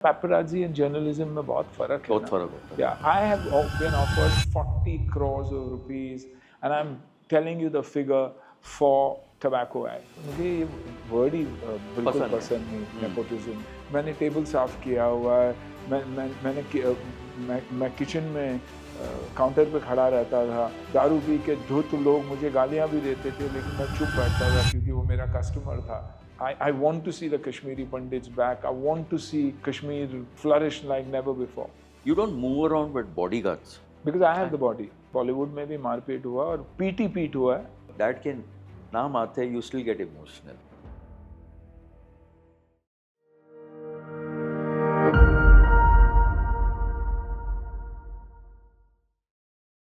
paparazzi and journalism में बहुत फर्क है बहुत ना? फर्क होता है। Yeah, I have been offered 40 crores of rupees and I'm telling you the figure for tobacco ad. मुझे ये वर्ड ही बिल्कुल पसंद नहीं, nepotism. मैंने टेबल साफ किया हुआ है, मैं किचन में काउंटर पे खड़ा रहता था, दारू पी के धुत लोग मुझे गालियाँ भी देते थे, लेकिन मैं चुप बैठता था क्योंकि वो मेरा कस्टमर था. I want to see the Kashmiri Pandits back. I want to see Kashmir flourish like never before. You don't move around with bodyguards. Because I have the body. Bollywood में भी मारपीट हुआ और पीट हुआ है. Dad के नाम आते हैं, you still get emotional.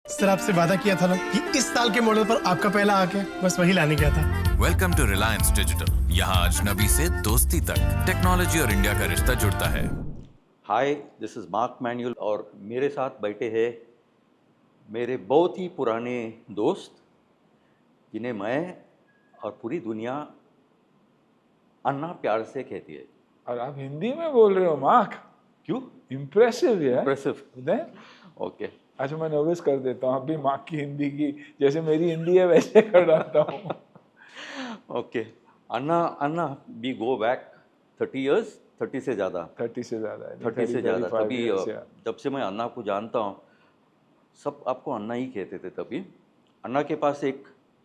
Sir आपसे वादा किया था ना कि इस साल के मॉडल पर आपका पहला आके बस वही लाने गया था। Welcome to Reliance Digital. यहाँ अजनबी से दोस्ती तक टेक्नोलॉजी और इंडिया का रिश्ता जुड़ता है। हाय, दिस इज मार्क मैनुअल और मेरे साथ बैठे हैं मेरे बहुत ही पुराने दोस्त जिन्हें मैं और पूरी दुनिया अन्ना प्यार से कहती है। और आप हिंदी में बोल रहे हो मार्क? क्यों? इम्प्रेसिव है। इम्प्रेसिव। ओके। अच्छा, मैं नर्वस कर देता हूँ अभी मार्क की हिंदी की, जैसे मेरी हिंदी है वैसे कर डालता हूँ। Okay. Anna we go back 30 years, 30 से ज़्यादा। 30 से ज़्यादा है। 30 से ज़्यादा। तभी जब से मैं अन्ना को जानता हूँ सब आपको अन्ना ही कहते थे। तभी अन्ना के पास एक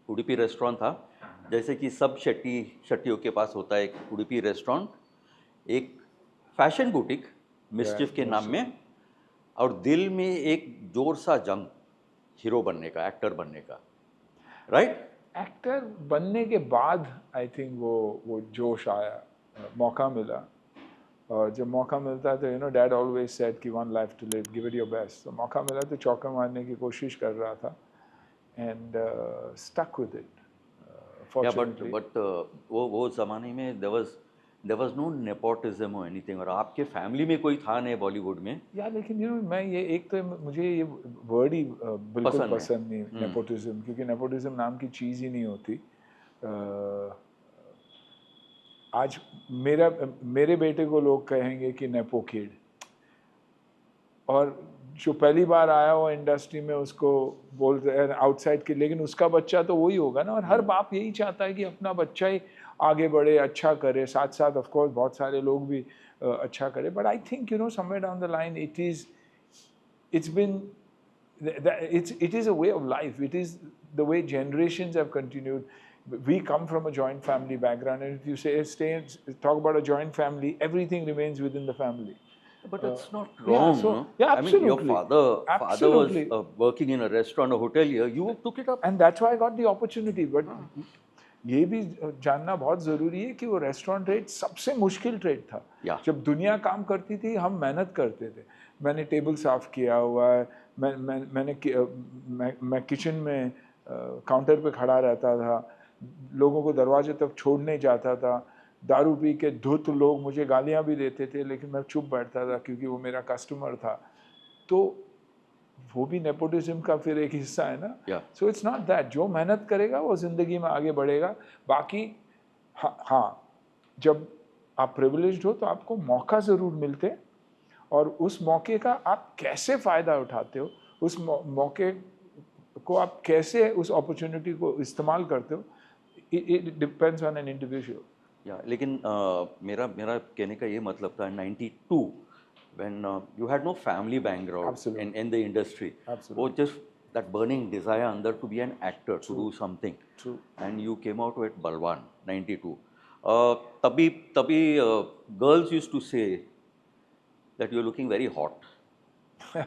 उडुपी रेस्टोरेंट था, जैसे कि सब शेट्टियों के पास होता है एक उडुपी रेस्टोरेंट, एक फैशन बुटीक मिस्चिफ के नाम में, और दिल में एक जोर सा जंग हीरो बनने का, एक्टर बनने का। राइट? एक्टर बनने के बाद आई थिंक वो जोश आया, मौका मिला। और जब मौका मिलता है तो डैड ऑलवेज सेड कि one life to live, give it your best. तो मौका मिला तो चौका मारने की कोशिश कर रहा था and stuck with it fortunately. But वो ज़माने में there was no nepotism or anything, और आपके फैमिली में कोई था नहीं बॉलीवुड में। यार लेकिन मैं ये एक तो मुझे ये वर्ड ही बिल्कुल पसंद नहीं, नेपोटिज्म, क्योंकि नेपोटिज्म नाम की चीज़ ही नहीं होती। आज मेरे बेटे को लोग कहेंगे कि नेपो किड, और जो पहली बार आया हो इंडस्ट्री में उसको बोलते हैं आउटसाइड किड, लेकिन उसका बच्चा तो वही होगा ना। और हर बाप यही चाहता है कि अपना बच्चा ही आगे बढ़े, अच्छा करे, साथ साथ ऑफ कोर्स बहुत सारे लोग भी अच्छा करे। But I think somewhere down the line it is a way of life, it is the way generations have continued. We come from a joint family background, and if you talk about a joint family, everything remains within the family. But it's not wrong, no? Yeah, absolutely. I mean, your father was working in a restaurant, a hotelier. You took it up, and that's why I got the opportunity. But ये भी जानना बहुत ज़रूरी है कि वो restaurant trade सबसे मुश्किल ट्रेड था। जब दुनिया काम करती थी हम मेहनत करते थे। मैंने टेबल साफ़ किया हुआ है, मैं किचन में काउंटर पे खड़ा रहता था, लोगों को दरवाजे तक छोड़ने जाता था, दारू पी के धुत लोग मुझे गालियाँ भी देते थे, लेकिन मैं चुप बैठता था क्योंकि वो मेरा कस्टमर था। तो वो भी नेपोटिज्म का फिर एक हिस्सा है ना। सो इट्स नॉट दैट, जो मेहनत करेगा वो ज़िंदगी में आगे बढ़ेगा। बाकी हाँ, जब आप प्रिविलेज्ड हो तो आपको मौका ज़रूर मिलते, और उस मौके का आप कैसे फ़ायदा उठाते हो, उस मौके को आप कैसे उस अपॉर्चुनिटी को इस्तेमाल करते हो, it depends on an individual. लेकिन मेरा कहने का ये मतलब था 92 when you had no family background in the industry. Absolutely. Or just that burning desire under to be an actor, to do something. True. And you came out with Balwan 92. तभी girls used to say that you're looking very hot.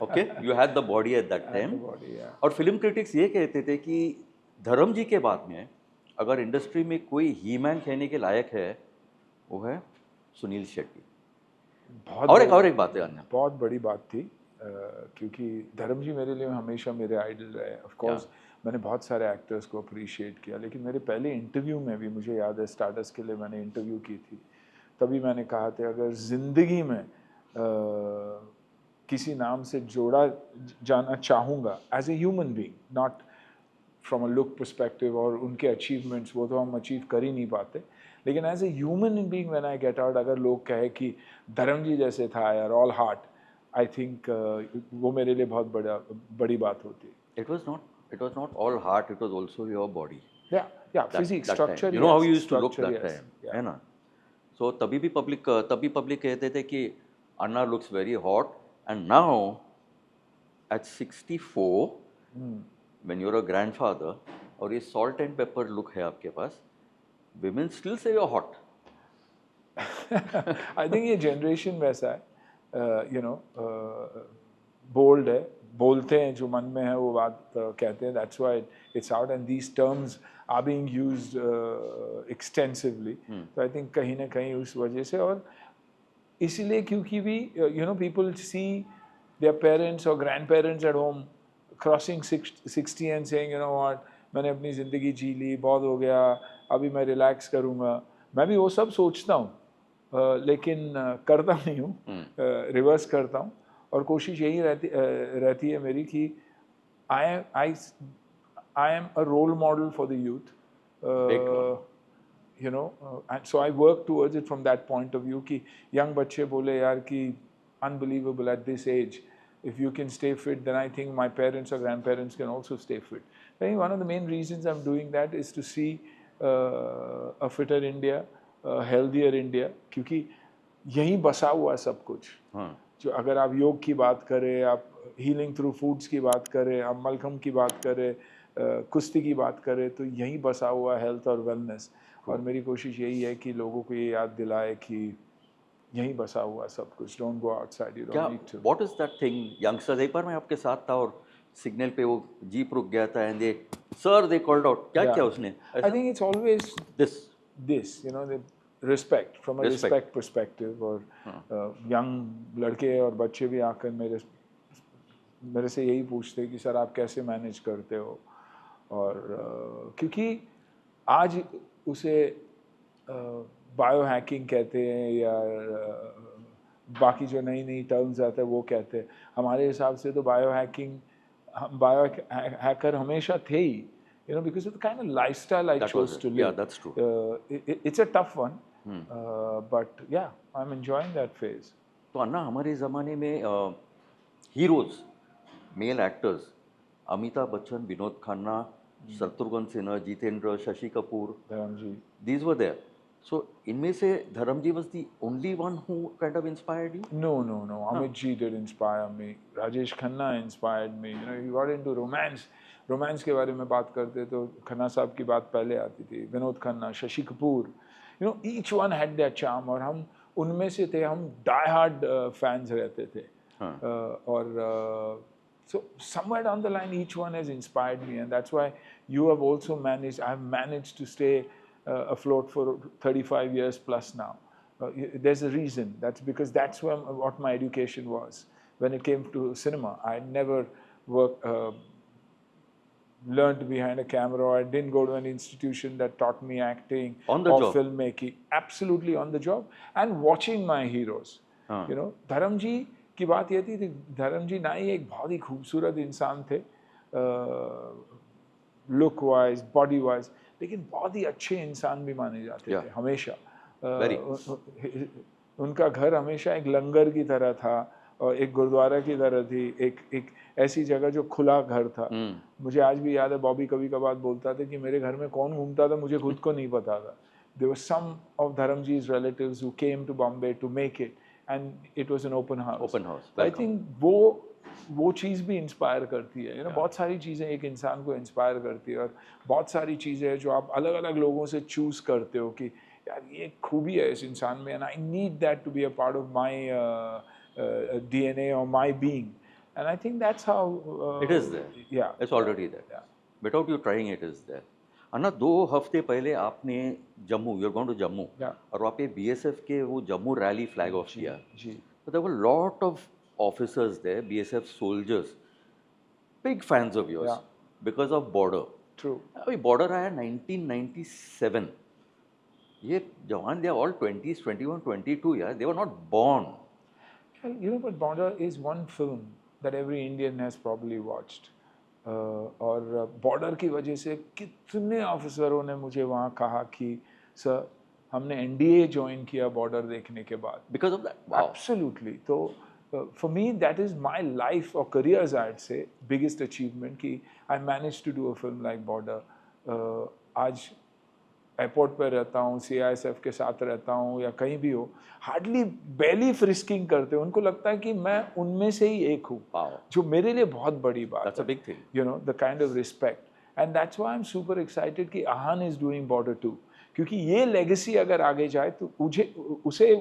Okay? You had the body at that time. Body, yeah. और film critics ये कहते थे कि धर्म जी के बाद में अगर इंडस्ट्री में कोई ही मैन कहने के लायक है वो है सुनील शेट्टी। और एक बात है अन्य, बहुत बड़ी बात थी, क्योंकि धर्म जी मेरे लिए हमेशा मेरे आइडल रहे। ऑफ कोर्स मैंने बहुत सारे एक्टर्स को अप्रिशिएट किया, लेकिन मेरे पहले इंटरव्यू में भी मुझे याद है, स्टार्टस के लिए मैंने इंटरव्यू की थी, तभी मैंने कहा था अगर ज़िंदगी में किसी नाम से जोड़ा जाना चाहूँगा as a human being, not from a look perspective, और उनके अचीवमेंट्स वो तो हम अचीव कर ही नहीं पाते, लेकिन as a human being when I get out, अगर लोग कहे कि धर्म जी जैसे था यार, ऑल हार्ट, आई थिंक वो मेरे लिए बहुत बड़ी बात होती है. It was not all heart, it was also your body. Yeah, physics, that structure, time. You know how yes, you used to look structure, that yes, time, yeah. है ना? So तभी public कहते थे कि Anna looks very hot, and now at 64, when you're a grandfather, और ये salt and pepper look है आपके पास, women still say you're hot. I think ये generation वैसा है, bold है, बोलते हैं जो मन में है वो बात कहते हैं. That's why it's out, and these terms are being used extensively. So I think कहीं ना कहीं उस वजह से, और इसीलिए क्योंकि भी people see their parents or grandparents at home crossing 60 and saying, you know what, मैंने अपनी ज़िंदगी जी ली, बहुत हो गया, अभी मैं रिलैक्स करूँगा. मैं भी वो सब सोचता हूँ, लेकिन करता नहीं हूँ, रिवर्स करता हूँ. और कोशिश यही रहती है मेरी कि I am a role model for the youth. And so I work towards it from that point of view कि young बच्चे बोले यार कि unbelievable at this age, if you can stay fit, then I think my parents or grandparents can also stay fit. I think one of the main reasons I'm doing that is to see a fitter India, a healthier India, क्योंकि यहीं बसा हुआ है सब कुछ. जो अगर आप योग की बात करें, आप हीलिंग थ्रू फूड्स की बात करें, आप मलखम की बात करें, कुश्ती की बात करें, तो यहीं बसा हुआ हेल्थ और वेलनेस. और मेरी कोशिश यही है कि लोगों को ये याद दिलाए कि यहीं बसा हुआ सब कुछ. Don't go outside, you don't need to. What is that thing youngsters? एक बार मैं आपके साथ था और सिग्नल पे वो जीप रुक गया था, एंड दे कॉल्ड आउट. क्या उसने? आई think it's always this the respect, from a respect perspective. और यंग लड़के और बच्चे भी आकर मेरे से यही पूछते हैं कि सर आप कैसे मैनेज करते हो. और क्योंकि आज उसे बायो हैकिंग कहते हैं या बाकी जो नई नई टर्म्स आते हैं वो कहते हैं. हमारे हिसाब से तो बायो हैकर हमेशा थे ही, because of the kind of lifestyle I chose to live. Yeah, that's true. It's a tough one, but yeah, I'm enjoying that phase. तो अन्ना, हमारे ज़माने में heroes, male actors, Amitabh Bachchan, Vinod Khanna, Shatrughan Sinha, Jeetendra, Shashi Kapoor, Dharam ji, these were there. So इनमें से Dharam ji was the only one who kind of inspired you? No. Amit ji did inspire me. Rajesh Khanna inspired me. He got into romance. Romance के बारे में बात करते तो खन्ना साहब की बात पहले आती थी. Vinod Khanna, Shashi Kapoor, each one had their charm. और हम उनमें से थे, हम die hard fans रहते थे. और so somewhere down the line each one has inspired me, and that's why you have also I've managed to stay afloat for 35 years plus now. There's a reason. That's because that's what my education was. When it came to cinema, I never learned behind a camera, or I didn't go to an institution that taught me acting or filmmaking. Absolutely on the job, and watching my heroes. Dharam Ji की बात ये थी, धर्म जी ना ही एक बहुत ही खूबसूरत इंसान थे लुक वाइज, बॉडी वाइज, लेकिन बहुत ही अच्छे इंसान भी माने जाते थे हमेशा. उनका घर हमेशा एक लंगर की तरह था और एक गुरुद्वारा की तरह थी, एक ऐसी जगह जो खुला घर था. मुझे आज भी याद है, बॉबी कभी कभार बोलता था कि मेरे घर में कौन घूमता था मुझे खुद को नहीं पता था. There were some of Dharam Ji's relatives who came to Bombay to make it, and it was an open house. I think वो चीज़ भी इंस्पायर करती है. बहुत सारी चीज़ें एक इंसान को इंस्पायर करती है, और बहुत सारी चीज़ें हैं जो आप अलग अलग लोगों से चूज़ करते हो कि यार ये खूबी है इस इंसान में, and I need that to be a part of my DNA or my being, and I think that's how it is there. Yeah, it's already there. Yeah. Without you trying, it is there. अन्ना, 2 हफ्ते पहले आपने Jammu, you're going to Jammu, और वहाँ पे BSF के वो Jammu rally flag of किया. So there were a lot of officers there, BSF soldiers, big fans of yours, because of border. True. अभी border आया 1997. ये जवान, they are all 20s, 21, 22 years. They were not born. Well, but border is one film that every Indian has probably watched. और border की वजह से कितने ऑफिसरों ने मुझे वहाँ कहा कि सर हमने NDA ज्वाइन किया बॉर्डर देखने के बाद. Because of that? Wow. Absolutely. तो for me that is my life or careers I'd say biggest achievement कि I managed to do a film like Border. आज एयरपोर्ट पर रहता हूँ, CISF के साथ रहता हूँ या कहीं भी हो, हार्डली बेली फ्रिस्किंग करते हैं. उनको लगता है कि मैं उनमें से ही एक हूँ, जो मेरे लिए बहुत बड़ी बात है. That's a big thing. You know, the kind of respect. And that's why I'm super excited कि Ahaan is doing Border 2. क्योंकि ये लेगेसी अगर आगे जाए तो उसे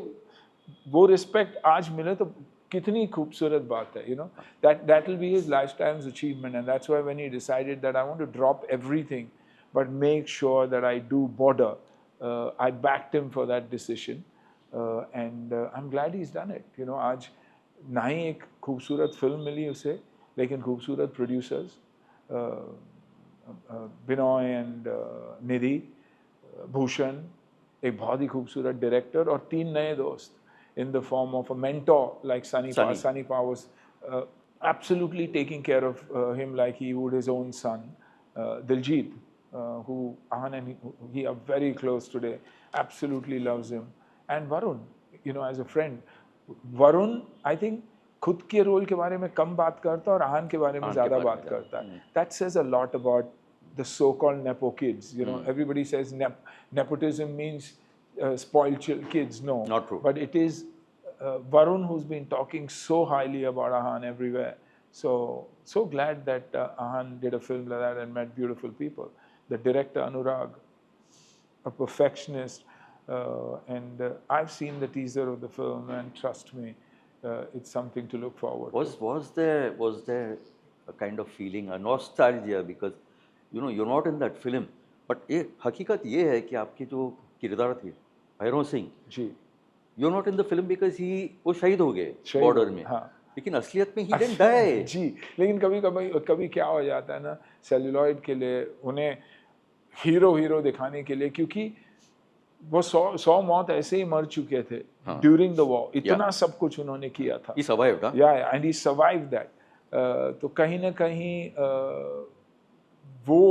वो रिस्पेक्ट आज मिले तो कितनी खूबसूरत बात है. You know, that will be his lifetime's achievement. And that's why when he decided that I want to drop everything but make sure that I do Border, I backed him for that decision. And I'm glad he's done it. You know, आज ना ही एक खूबसूरत film मिली उसे, लेकिन खूबसूरत producers Binoy and निधि, भूषण, एक बहुत ही खूबसूरत डायरेक्टर और 3 नए दोस्त in the form of a mentor like Sunny Pa. Sunny Pa was absolutely taking care of him like he would his own son. Diljit, who Ahaan and he are very close today, absolutely loves him. And Varun, you know, as a friend. Varun, I think, खुद के role के बारे में कम बात करता है और आहान के बारे में ज़्यादा बात करता है. That says a lot about the so-called Nepo kids. You know, everybody says nepotism means spoiled kids. No, not true. But it is Varun who's been talking so highly about Ahaan everywhere. So glad that Ahaan did a film like that and met beautiful people. The director Anurag, a perfectionist, and I've seen the teaser of the film, and trust me, it's something to look forward to. Was there a kind of feeling, a nostalgia, because you know you're not in that film, but हकीकत ये है कि आपकी जो किरदार थी Bhairav Singh ji, you're not in the film because वो शहीद हो गए बॉर्डर में. हाँ. लेकिन असलियत में he didn't die. जी, लेकिन कभी क्या हो जाता है ना, सेल्यूलॉइड के लिए उन्हें हीरो दिखाने के लिए, क्योंकि वो 100 मौत ऐसे ही मर चुके थे ड्यूरिंग द वॉर. इतना सब कुछ उन्होंने किया था. He survived, huh? Yeah, and he survived that. तो कहीं ना कहीं वो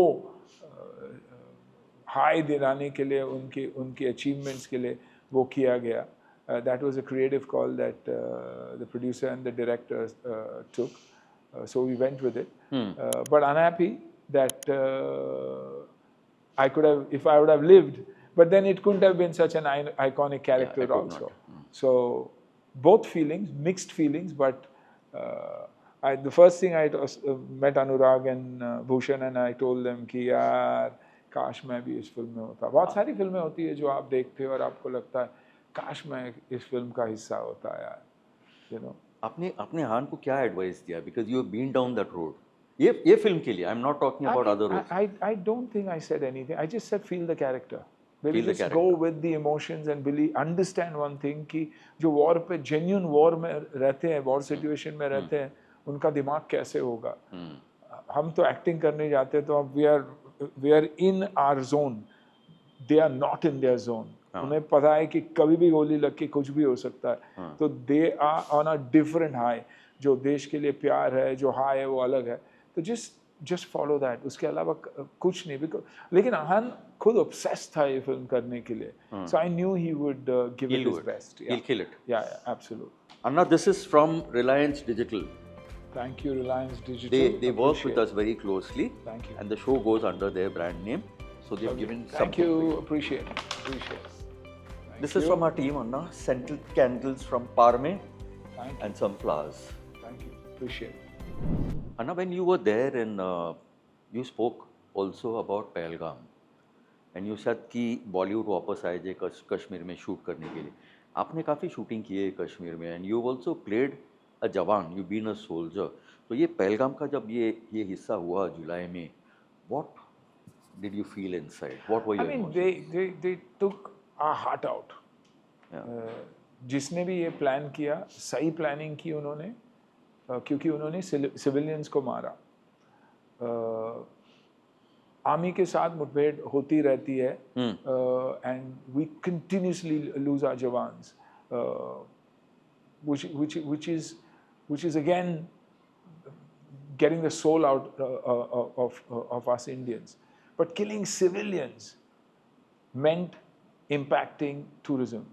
हाई दिलाने के लिए, उनके अचीवमेंट्स के लिए वो किया गया. That was a creative call that the producer and the director took. So we went with it. But unhappy that I could have, if I would have lived, but then it couldn't have been such an iconic character also. So both feelings, mixed feelings, but the first thing I met Anurag and Bhushan and I told them कि यार काश मैं भी इस film में होता. बहुत सारी फिल्में होती है जो आप देखते हो और आपको लगता है काश मैं इस फिल्म का हिस्सा होता यार. You know. आपने हान को क्या एडवाइस दिया, because you have been down that road? ये फिल्म के लिए, I'm not talking about other roles. I don't think I said anything. I just said feel the character. Maybe just go with the emotions and believe, understand one thing कि जो war पे genuine war में रहते हैं, war situation में रहते हैं, उनका दिमाग कैसे होगा. हम तो एक्टिंग करने जाते हैं तो अब we are in our zone. They are not in their zone. उन्हें पता है कि कभी भी गोली लग के कुछ भी हो सकता है. तो they are on a different high. जो देश के लिए प्यार है, जो हाई है वो अलग है. तो just follow that. उसके अलावा कुछ नहीं. लेकिन आहान खुद obsessed था ये फिल्म करने के लिए. So I knew he would give it his best. He'll kill it. Yeah, absolutely. Anna, this is from Reliance Digital. Thank you, Reliance Digital. They work with us very closely. Thank you. And the show goes under their brand name. So they've given some. Thank you. Appreciate it. This is from our team, Anna. Scented candles from Parme. Thank you. And some flowers. Thank you. Appreciate it. Anna, when you were there and you spoke also about Pahalgam, and you said कि बॉलीवुड वापस आए जे कश्मीर में shoot करने के लिए. आपने काफ़ी shooting की है कश्मीर में, and you also played a जवान, you been a soldier. तो ये पहलगाम का जब ये हिस्सा हुआ जुलाई में, what did you feel inside? What were your emotions? I mean, they took our heart out. जिसने भी ये प्लान किया, सही प्लानिंग की उन्होंने, क्योंकि उन्होंने सिविलियंस को मारा. आर्मी के साथ मुठभेड़ होती रहती है, and we continuously lose our jawans, which is again getting the soul out of us Indians. But killing civilians meant impacting tourism.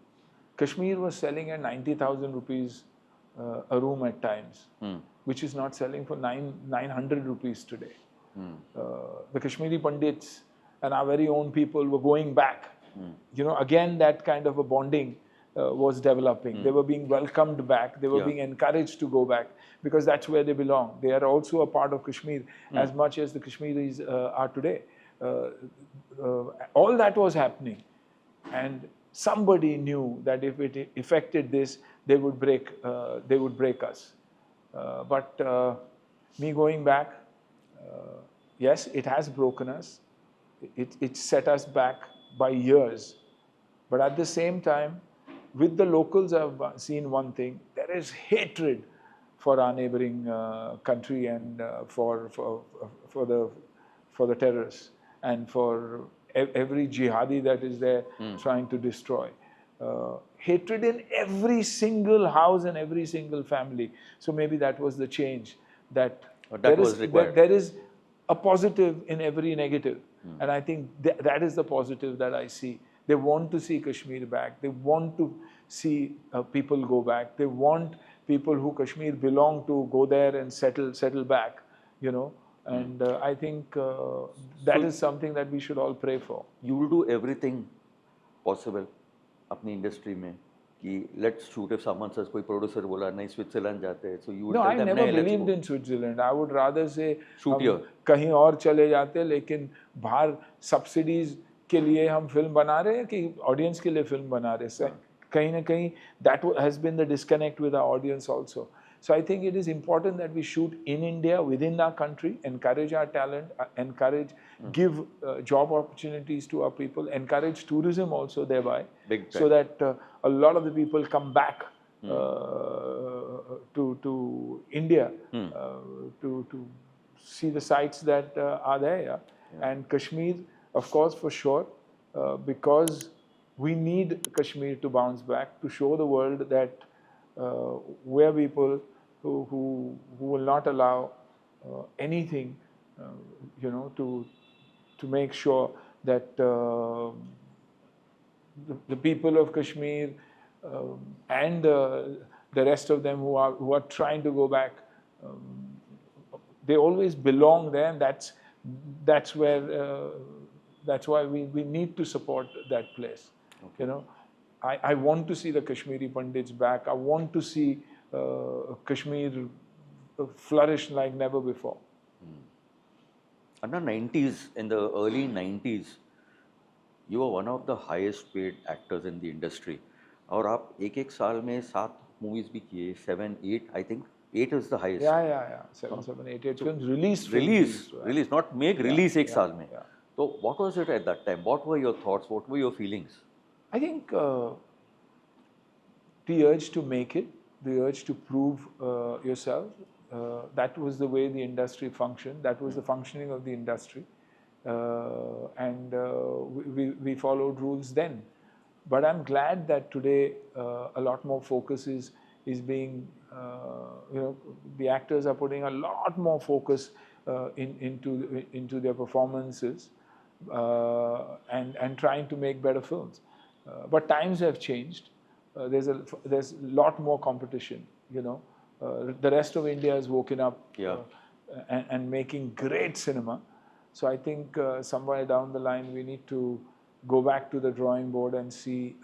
Kashmir was selling at 90,000 rupees a room at times, which is not selling for 900 rupees today. The Kashmiri Pandits and our very own people were going back. You know, again, that kind of a bonding was developing. They were being welcomed back. They were being encouraged to go back because that's where they belong. They are also a part of Kashmir as much as the Kashmiris are today. All that was happening, and somebody knew that if it affected this, they would break us. But me going back, yes, it has broken us. It set us back by years. But at the same time, with the locals, I've seen one thing: there is hatred for our neighboring country and for the terrorists and for every jihadi that is there trying to destroy. Hatred in every single house and every single family. So maybe that was the change that there is a positive in every negative. And I think that is the positive that I see. They want to see Kashmir back. They want to see people go back. They want people who Kashmir belong to go there and settle back, you know. And I think that is something that we should all pray for. You will do everything possible अपनी industry में कि let's shoot if someone says कोई producer बोला नहीं Switzerland जाते हैं so you would no, tell I them never नहीं believed in Switzerland. I would rather say shoot here कहीं और चले जाते, लेकिन बाहर subsidies के लिए हम फिल्म बना रहे हैं कि ऑडियंस के लिए फिल्म बना रहे हैं. कहीं ना कहीं that has been the disconnect with our audience also. So I think it is important that we shoot in India, within our country, encourage our talent, give job opportunities to our people, encourage tourism also thereby, so that a lot of the people come back to India to see the sites that are there. Yeah? And Kashmir, of course, for sure, because we need Kashmir to bounce back, to show the world that we're people who will not allow anything, you know, to make sure that the people of Kashmir and the rest of them who are trying to go back, they always belong there, and that's why we need to support that place. Okay. You know, I want to see the Kashmiri Pandits back. I want to see Kashmir flourish like never before. In the early 90s, you were one of the highest paid actors in the industry. और आप एक साल में 7 movies भी किए, 7, 8, I think 8 is the highest. Yeah. 7, 8 films released. Release, not make, release एक साल में. So what was it at that time? What were your thoughts? What were your feelings? I think the urge to make it, the urge to prove yourself, that was the way the industry functioned. That was the functioning of the industry. And we followed rules then. But I'm glad that today a lot more focus is being, you know, the actors are putting a lot more focus into their performances and trying to make better films. But times have changed. There's a lot more competition, you know. The rest of India has woken up and making great cinema. So I think somewhere down the line we need to go back to the drawing board and see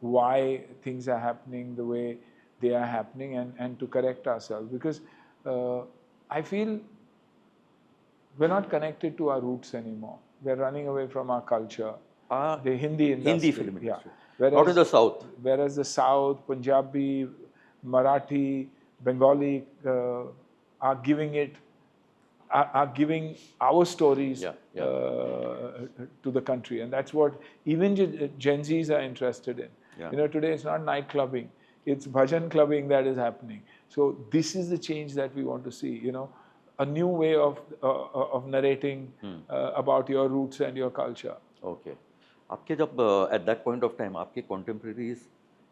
why things are happening the way they are happening, and to correct ourselves. Because I feel we're not connected to our roots anymore. We're running away from our culture. The Hindi industry. Hindi film industry. Yeah. Whereas, not in the South. Whereas the South, Punjabi, Marathi, Bengali are giving our stories to the country, and that's what even Gen Zs are interested in. You know, today it's not night clubbing, it's bhajan clubbing that is happening. So this is the change that we want to see. You know, a new way of narrating about your roots and your culture. Okay. आपके जब at that point of time आपके contemporaries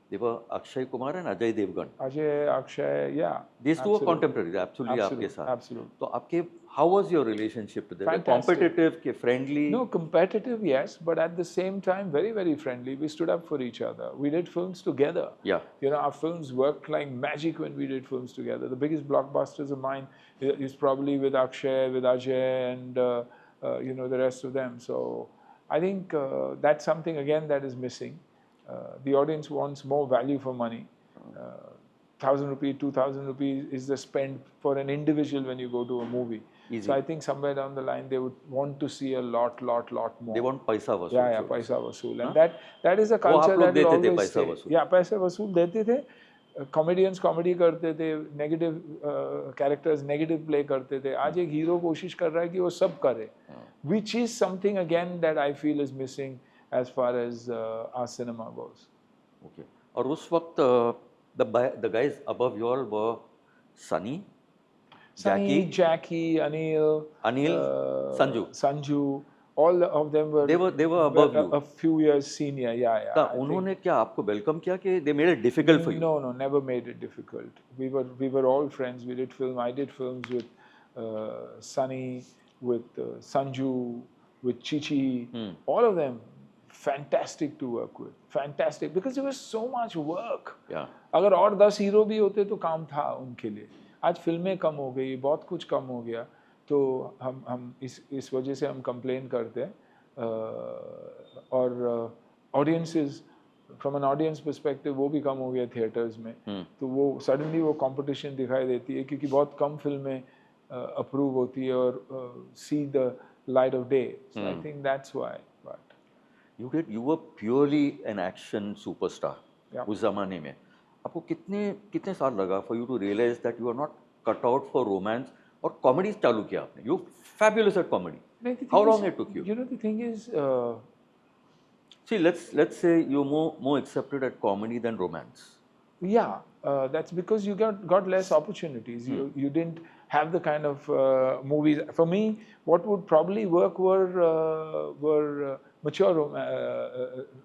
They were Akshay Kumar and Ajay Devgan. Ajay, Akshay, yeah. These two were absolute. contemporaries, absolutely आपके साथ. Absolute. तो आपके how was your relationship with them? Fantastic. Competitive, के friendly? No, competitive, yes, but at the same time, very, very friendly. We stood up for each other. We did films together. Yeah. You know, our films worked like magic when we did films together. The biggest blockbusters of mine is probably with Akshay, with Ajay, and you know, the rest of them. So I think that's something again that is missing. The audience wants more value for money. 1,000 rupees, 2,000 rupees is the spend for an individual when you go to a movie. Easy. So I think somewhere down the line they would want to see a lot more. They want paisa vasool. Yeah, paisa vasool. And that is a culture that will always stay. Yeah, paisa vasool dete the. Comedians comedy करते थे, negative characters negative play करते थे. आज एक hero कोशिश कर रहा है कि वो सब करे. Which is something again that I feel is missing as far as our cinema goes. Okay. और उस वक्त the guys above you all were Sunny, Jackie, Anil, Sanju. All of them were. They were above you. A few years senior, yeah. उन्होंने क्या आपको welcome किया कि they made it difficult for you? No, never made it difficult. We were all friends. We did film. I did films with Sunny, with Sanju, with Chichi. All of them fantastic to work with. Fantastic because there was so much work. Yeah. अगर और 10 hero भी होते तो काम था उनके लिए. आज फिल्में कम हो गई, बहुत कुछ कम हो गया. तो हम इस वजह से हम कंप्लेन करते हैं और audiences from an audience perspective वो भी कम हो गया थिएटर्स में. तो वो सडनली वो कंपटीशन दिखाई देती है क्योंकि बहुत कम फिल्में अप्रूव होती है और see the light of day. So I think that's why. But you were purely an action superstar. उस जमाने में आपको कितने साल लगा for you to realize that you are not cut out for romance और कॉमेडी चालू किया आपने? You fabulous at comedy. How long it took you? You know, the thing is, see, let's say you're more accepted at comedy than romance. Yeah, that's because you got less opportunities. You didn't have the kind of movies. For me, what would probably work were mature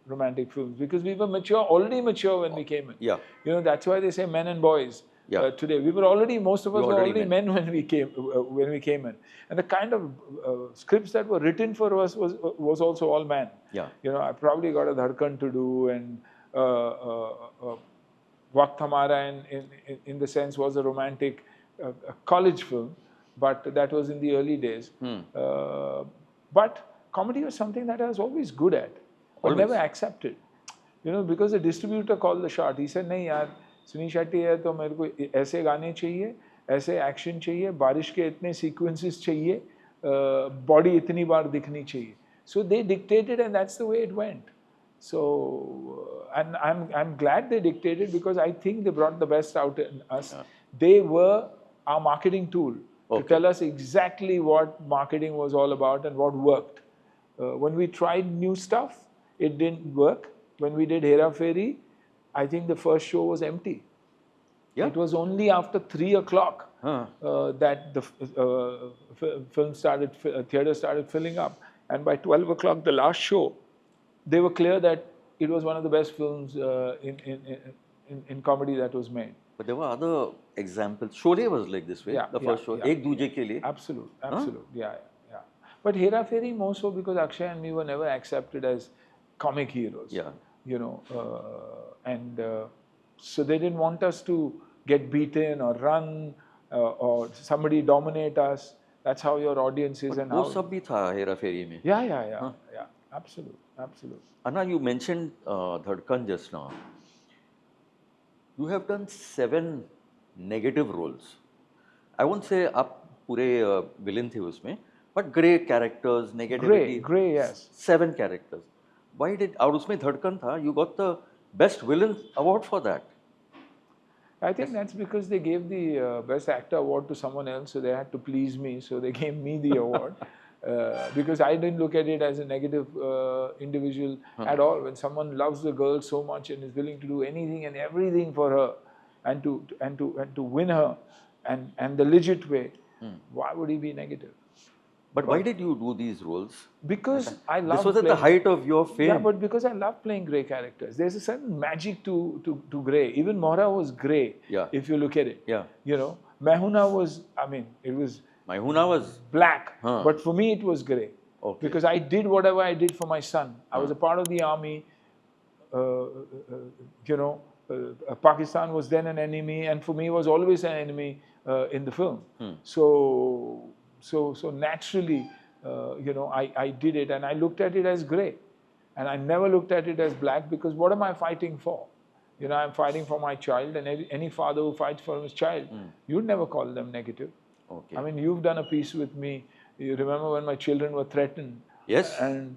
romantic films because we were already mature when we came in. Yeah. You know, that's why they say men and boys. Yeah. Today we were already, most of us were already men when we came in, and the kind of scripts that were written for us was also all man. Yeah. You know, I probably got a Dharkan to do, and Waqt Hamara in the sense was a romantic college film, but that was in the early days. But comedy was something that I was always good at, but never accepted. You know, because the distributor called the shot. He said, "नहीं यार, सुनील शेट्टी है तो मेरे को ऐसे गाने चाहिए, ऐसे एक्शन चाहिए, बारिश के इतने सीक्वेंसेस चाहिए, बॉडी इतनी बार दिखनी चाहिए." So they dictated, and that's the way it went. So, and I'm glad they dictated because I think they brought the best out in us. They were our marketing tool to tell us exactly what marketing was all about and what worked. When we tried new stuff, it didn't work. When we did Hera Fairy, I think the first show was empty. Yeah. It was only after 3 o'clock that the theater started filling up. And by 12 o'clock, the last show, they were clear that it was one of the best films in comedy that was made. But there were other examples. Sholay was like this way. The first show, Ek Duje Ke Liye. Absolute. Yeah. But Hera Fairy more so because Akshay and me were never accepted as comic heroes. Yeah. You know, and so they didn't want us to get beaten or run or somebody dominate us. That's how your audience is. And वो सब भी था हेरा फेरी में. Yeah. Absolute. Anna, you mentioned Dhadkan just now. You have done 7 negative roles. I won't say आप पूरे villain थे उसमें, but grey characters, negativity. Grey, yes. 7 characters. Why did और उसमें धड़कन था? You got the best villain award for that. I think that's because they gave the best actor award to someone else, so they had to please me. So they gave me the award because I didn't look at it as a negative individual at all. When someone loves the girl so much and is willing to do anything and everything for her, and to win her, and the legit way, why would he be negative? But why did you do these roles? Because I love This was at the height of your fame. Yeah, but because I love playing grey characters. There's a certain magic to grey. Even Mohra was grey, Yeah. if you look at it. Yeah. You know, Mehuna was, I mean, it was Maihuna was... black, Huh. but for me it was grey. Okay. Because I did whatever I did for my son. I was a part of the army. You know, Pakistan was then an enemy, and for me was always an enemy in the film. So naturally, you know, I did it, and I looked at it as grey, and I never looked at it as black, because what am I fighting for? You know, I'm fighting for my child, and any father who fights for his child, you'd never call them negative. Okay. I mean, you've done a piece with me. You remember when my children were threatened? Yes. And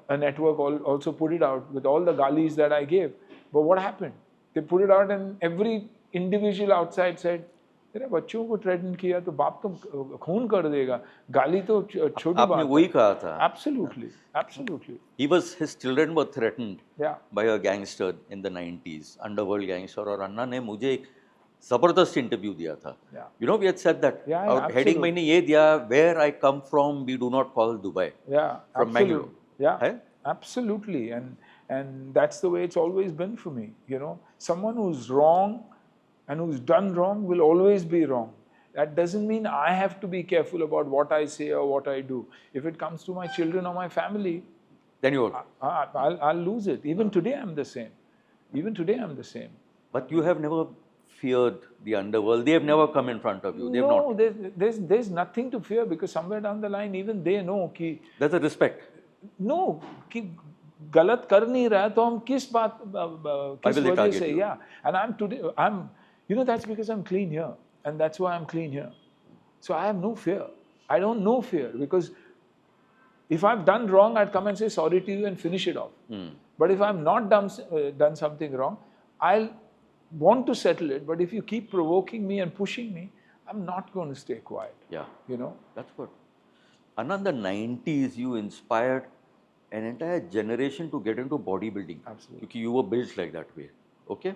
a network also put it out with all the galis that I gave. But what happened? They put it out, and every individual outside said, तेरे बच्चों को threaten किया तो बाप तो खून कर देगा. गाली तो छोटी बात है. आपने वही कहा था. Absolutely, absolutely. His children were threatened Yeah. by a gangster in the 90s, underworld gangster, और अन्ना ने मुझे एक जबरदस्त इंटरव्यू दिया था. Yeah. You know, we had said that. Yeah, और heading मैंने ये दिया, where I come from, we do not call Dubai. Yeah, From Bangalore. Yeah, है? absolutely. And that's the way it's always been for me. You know, someone who's wrong and who's done wrong will always be wrong. That doesn't mean I have to be careful about what I say or what I do. If it comes to my children or my family, Then you I'll lose it. Even today I'm the same. Even today I'm the same. But you have never feared the underworld. They have never come in front of you. They have No, not. there's nothing to fear, because somewhere down the line even they know कि There's a respect. No, कि गलत कर नहीं रहा तो हम किस बात किस will they वजह target से you? yeah. And I'm you know, that's because I'm clean here, and that's why I'm clean here. So I have no fear. I don't know fear, because if I've done wrong, I'd come and say sorry to you and finish it off. But if I've not done something wrong, I'll want to settle it. But if you keep provoking me and pushing me, I'm not going to stay quiet. Yeah. You know. That's good. And in the 90s, you inspired an entire generation to get into bodybuilding. Absolutely. Because you were built like that way. Okay?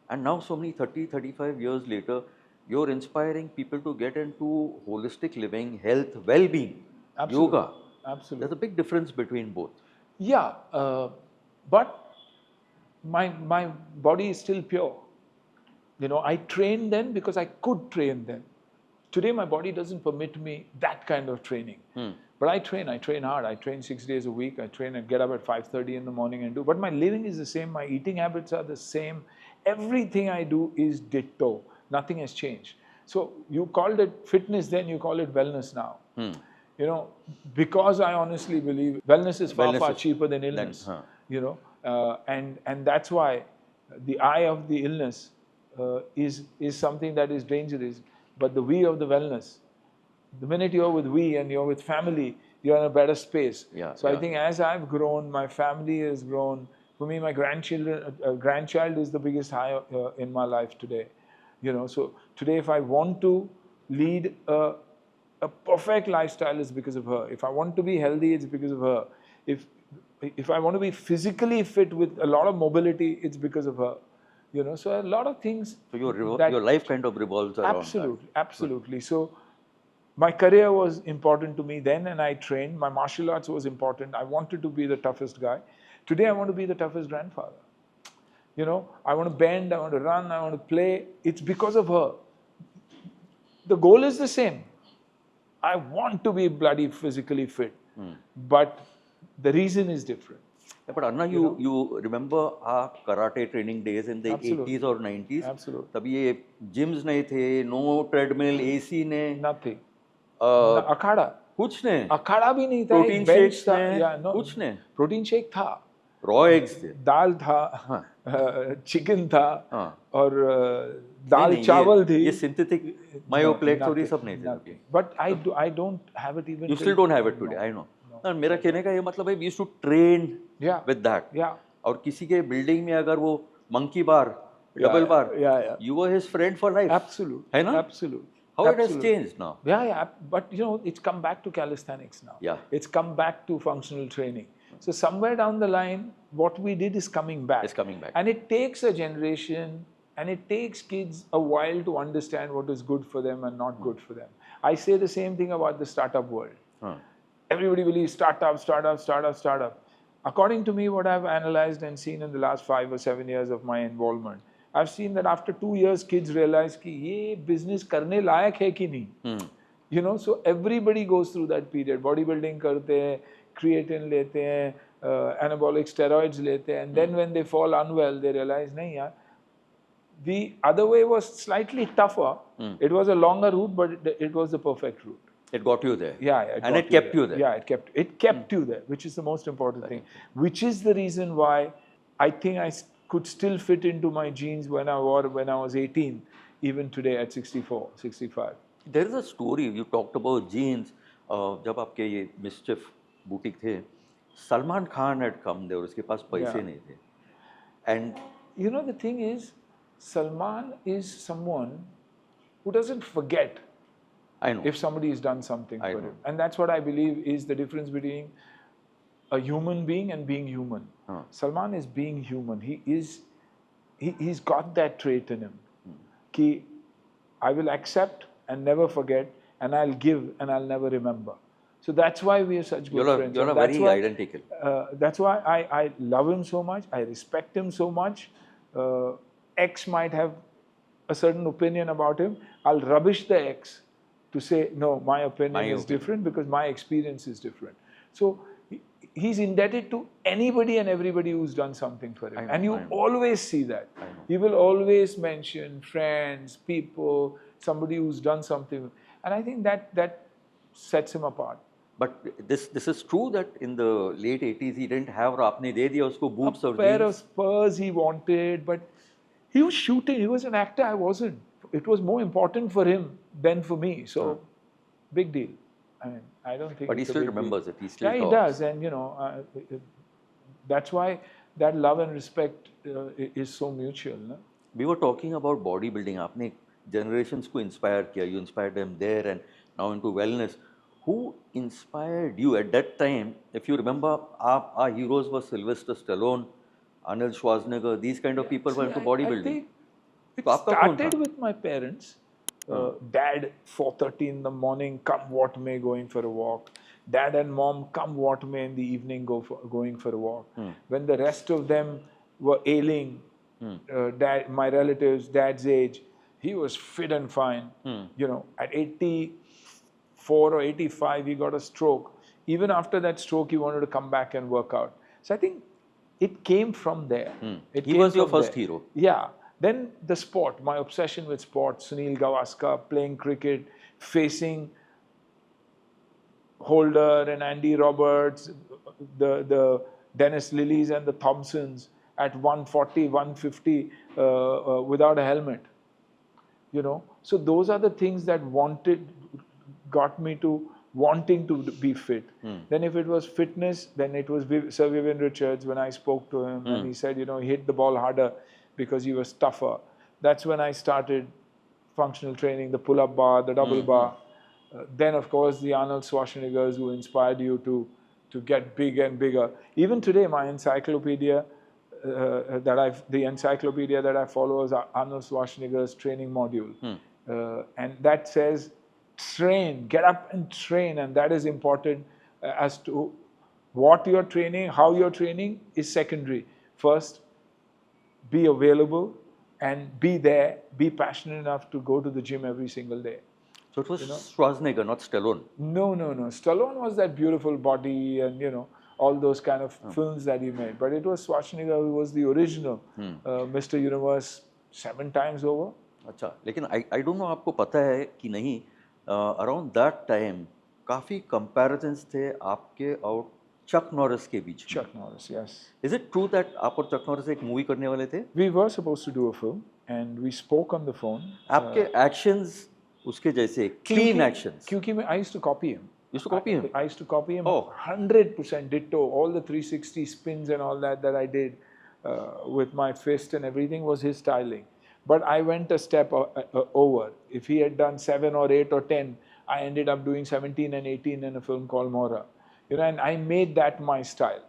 And now, so many 35 years later, you're inspiring people to get into holistic living, health, well-being, yoga. Absolutely. There's a big difference between both. Yeah, but my body is still pure. You know, I trained then because I could train then. Today my body doesn't permit me that kind of training. But I train hard. I train 6 days a week. I train and get up at 5:30 in the morning and do. But my living is the same. My eating habits are the same. Everything I do is ditto. Nothing has changed. So you called it fitness then, you call it wellness now. You know, because I honestly believe wellness is far cheaper than illness. You know, and that's why the I of the illness is something that is dangerous. But the we of the wellness, the minute you're with we and you're with family, you're in a better space. So I think as I've grown, my family has grown. For me, my grandchild is the biggest high in my life today. You know, so today if I want to lead a perfect lifestyle, it's because of her. If I want to be healthy, it's because of her. If I want to be physically fit with a lot of mobility, it's because of her. You know, so a lot of things. So your life kind of revolves around Absolutely, absolutely. So my career was important to me then, and I trained. My martial arts was important. I wanted to be the toughest guy. Today I want to be the toughest grandfather. You know, I want to bend, I want to run, I want to play. It's because of her. The goal is the same. I want to be bloody physically fit. But the reason is different. Yeah, but Anna, you remember our karate training days in the Absolutely. 80s or 90s? Absolutely. तब ये gyms नहीं थे, no treadmill, AC ने, Nothing. अखाड़ा कुछ नहीं, अखाड़ा भी नहीं था, प्रोटीन एक bench शेक्स था, ने, yeah, no, कुछ नहीं, प्रोटीन शेक था, रॉ एग्स थे, दाल था, चिकन था, और दाल चावल थी, ये सिंथेटिक मायोप्लेक्स और ये सब नहीं थे. But I don't have it even. You still don't have it today, I know. और मेरा कहने का ये मतलब है, we used to train with that. और किसी के बिल्डिंग में अगर वो monkey bar, double bar, you were his friend for life. Absolute. है ना? Absolute. How it has changed now? Yeah, but you know, it's come back to calisthenics now. Yeah. It's come back to functional training. So somewhere down the line, what we did is coming back. It's coming back. And it takes a generation, and it takes kids a while to understand what is good for them and not good for them. I say the same thing about the startup world. Everybody believes startup, startup, startup, startup. According to me, what I've analyzed and seen in the last 5 or 7 years of my involvement, I've seen that after 2 years, kids realize कि ये business करने लायक है कि नहीं. You know, so everybody goes through that period. Bodybuilding करते हैं, creatine लेते हैं, anabolic steroids लेते हैं, and then when they fall unwell, they realize नहीं यार. The other way was slightly tougher. It was a longer route, but it was the perfect route. It got you there. Yeah, and it kept you there. Yeah, it kept you there, which is the most important thing. Which is the reason why I think I could still fit into my jeans when I was 18, even today at 64, 65. There is a story you talked about jeans. जब आपके ये mischief boutique थे, Salman Khan had come there. उसके पास पैसे नहीं थे. And you know the thing is, Salman is someone who doesn't forget. I know. If somebody has done something for him. And that's what I believe is the difference between a human being and being human. Salman is being human. He's got that trait in him. Ki, I will accept and never forget, and I'll give and I'll never remember. So that's why we are such good friends. You're very identical. That's why I love him so much. I respect him so much. X might have a certain opinion about him. I'll rubbish the X to say, no, my opinion is different because my experience is different. So he's indebted to anybody and everybody who's done something for him. And you always see that. He will always mention friends, people, somebody who's done something. And I think that sets him apart. But this is true that in the late 80s he didn't have और आपने दे दिया उसको boots और jeans. A pair of spurs he wanted, but he was shooting. He was an actor. I wasn't. It was more important for him than for me. So, big deal. I mean, I don't think. But he still remembers it. He still talks. He does, and you know, that's why that love and respect is so mutual. No? We were talking about bodybuilding. आपने generations को inspire किया. You inspired them there, and now into wellness. Who inspired you at that time? If you remember, our heroes were Sylvester, Stallone, Arnold Schwarzenegger. These kind of people were into bodybuilding. I think it started with my parents. Dad, 4:30 in the morning, come what may, going for a walk. Dad and mom, come what may, in the evening, going for a walk. When the rest of them were ailing, dad, my relatives, dad's age, he was fit and fine. You know, at 84 or 85, he got a stroke. Even after that stroke, he wanted to come back and work out. So I think it came from there. He was your first hero. Yeah. Then the sport, my obsession with sport, Sunil Gavaskar, playing cricket, facing Holder and Andy Roberts, the Dennis Lillies and the Thompsons at 140, 150 without a helmet. You know, so those are the things that got me to wanting to be fit. Then if it was fitness, then it was Sir Vivian Richards when I spoke to him and he said, you know, he hit the ball harder because he was tougher. That's when I started functional training, the pull-up bar, the double bar. Then, of course, the Arnold Schwarzeneggers who inspired you to get big and bigger. Even today, my encyclopedia the encyclopedia that I follow is Arnold Schwarzenegger's training module. And that says, train, get up and train. And that is important as to what you're training, how you're training is secondary. First, be available and be there, be passionate enough to go to the gym every single day. So it was Schwarzenegger, not Stallone? No. Stallone was that beautiful body and, you know, all those kind of films that he made. But it was Schwarzenegger who was the original Mr. Universe 7 times over. अच्छा, लेकिन I don't know आपको पता है कि नहीं, around that time काफ़ी comparisons थे आपके और Chuck Norris के बीच में. Chuck Norris, yes. Is it true that आप और Chuck Norris एक movie करने वाले थे? We were supposed to do a film and we spoke on the phone. आपके actions उसके जैसे clean actions. क्योंकि I used to copy him. You used to copy him? I used to copy him 100% ditto. All the 360 spins and all that I did with my fist and everything was his styling. But I went a step over. If he had done 7 or 8 or 10, I ended up doing 17 and 18 in a film called Mora. You know, and I made that my style.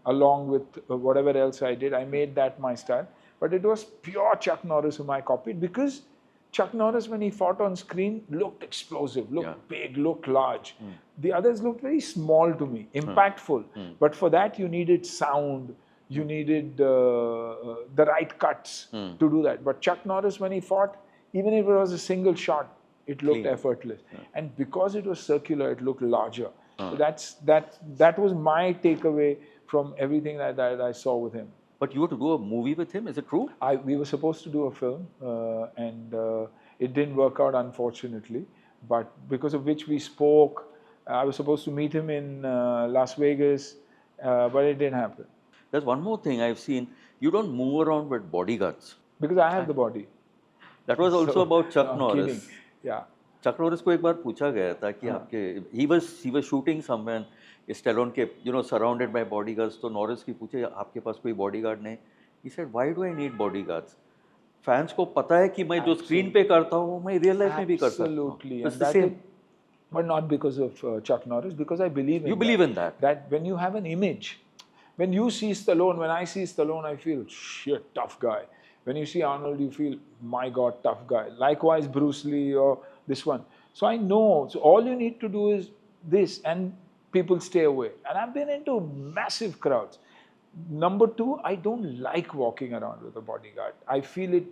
Along with whatever else I did, I made that my style. But it was pure Chuck Norris whom I copied because Chuck Norris, when he fought on screen, looked explosive, looked Yeah. big, looked large. The others looked very small to me, impactful. But for that, you needed sound, you needed the right cuts to do that. But Chuck Norris, when he fought, even if it was a single shot, it looked effortless. And because it was circular, it looked larger. So that was my takeaway from everything that I saw with him. But you were to do a movie with him, is it true? We were supposed to do a film, and it didn't work out, unfortunately. But because of which we spoke, I was supposed to meet him in Las Vegas, but it didn't happen. There's one more thing I've seen. You don't move around with bodyguards. Because I have the body. That was also about Chuck No, I'm Norris. kidding. Yeah. Chuck Norris को एक बार पूछा गया था कि आपके he was shooting somewhere, Stallone के surrounded by bodyguards, तो Norris की पूछे आपके पास कोई bodyguard नहीं? He said, why do I need bodyguards? Fans को पता है कि मैं जो screen पे करता हूँ मैं real life में भी कर सकता हूँ. Absolutely. It's the same. But not because of Chuck Norris, because I believe in You believe in that? That when you have an image, when you see Stallone, when I see Stallone, I feel, shit, tough guy. When you see Arnold, you feel, my God, tough guy. Likewise, Bruce Lee or this one. So I know. So all you need to do is this, and people stay away. And I've been into massive crowds. Number two, I don't like walking around with a bodyguard. I feel it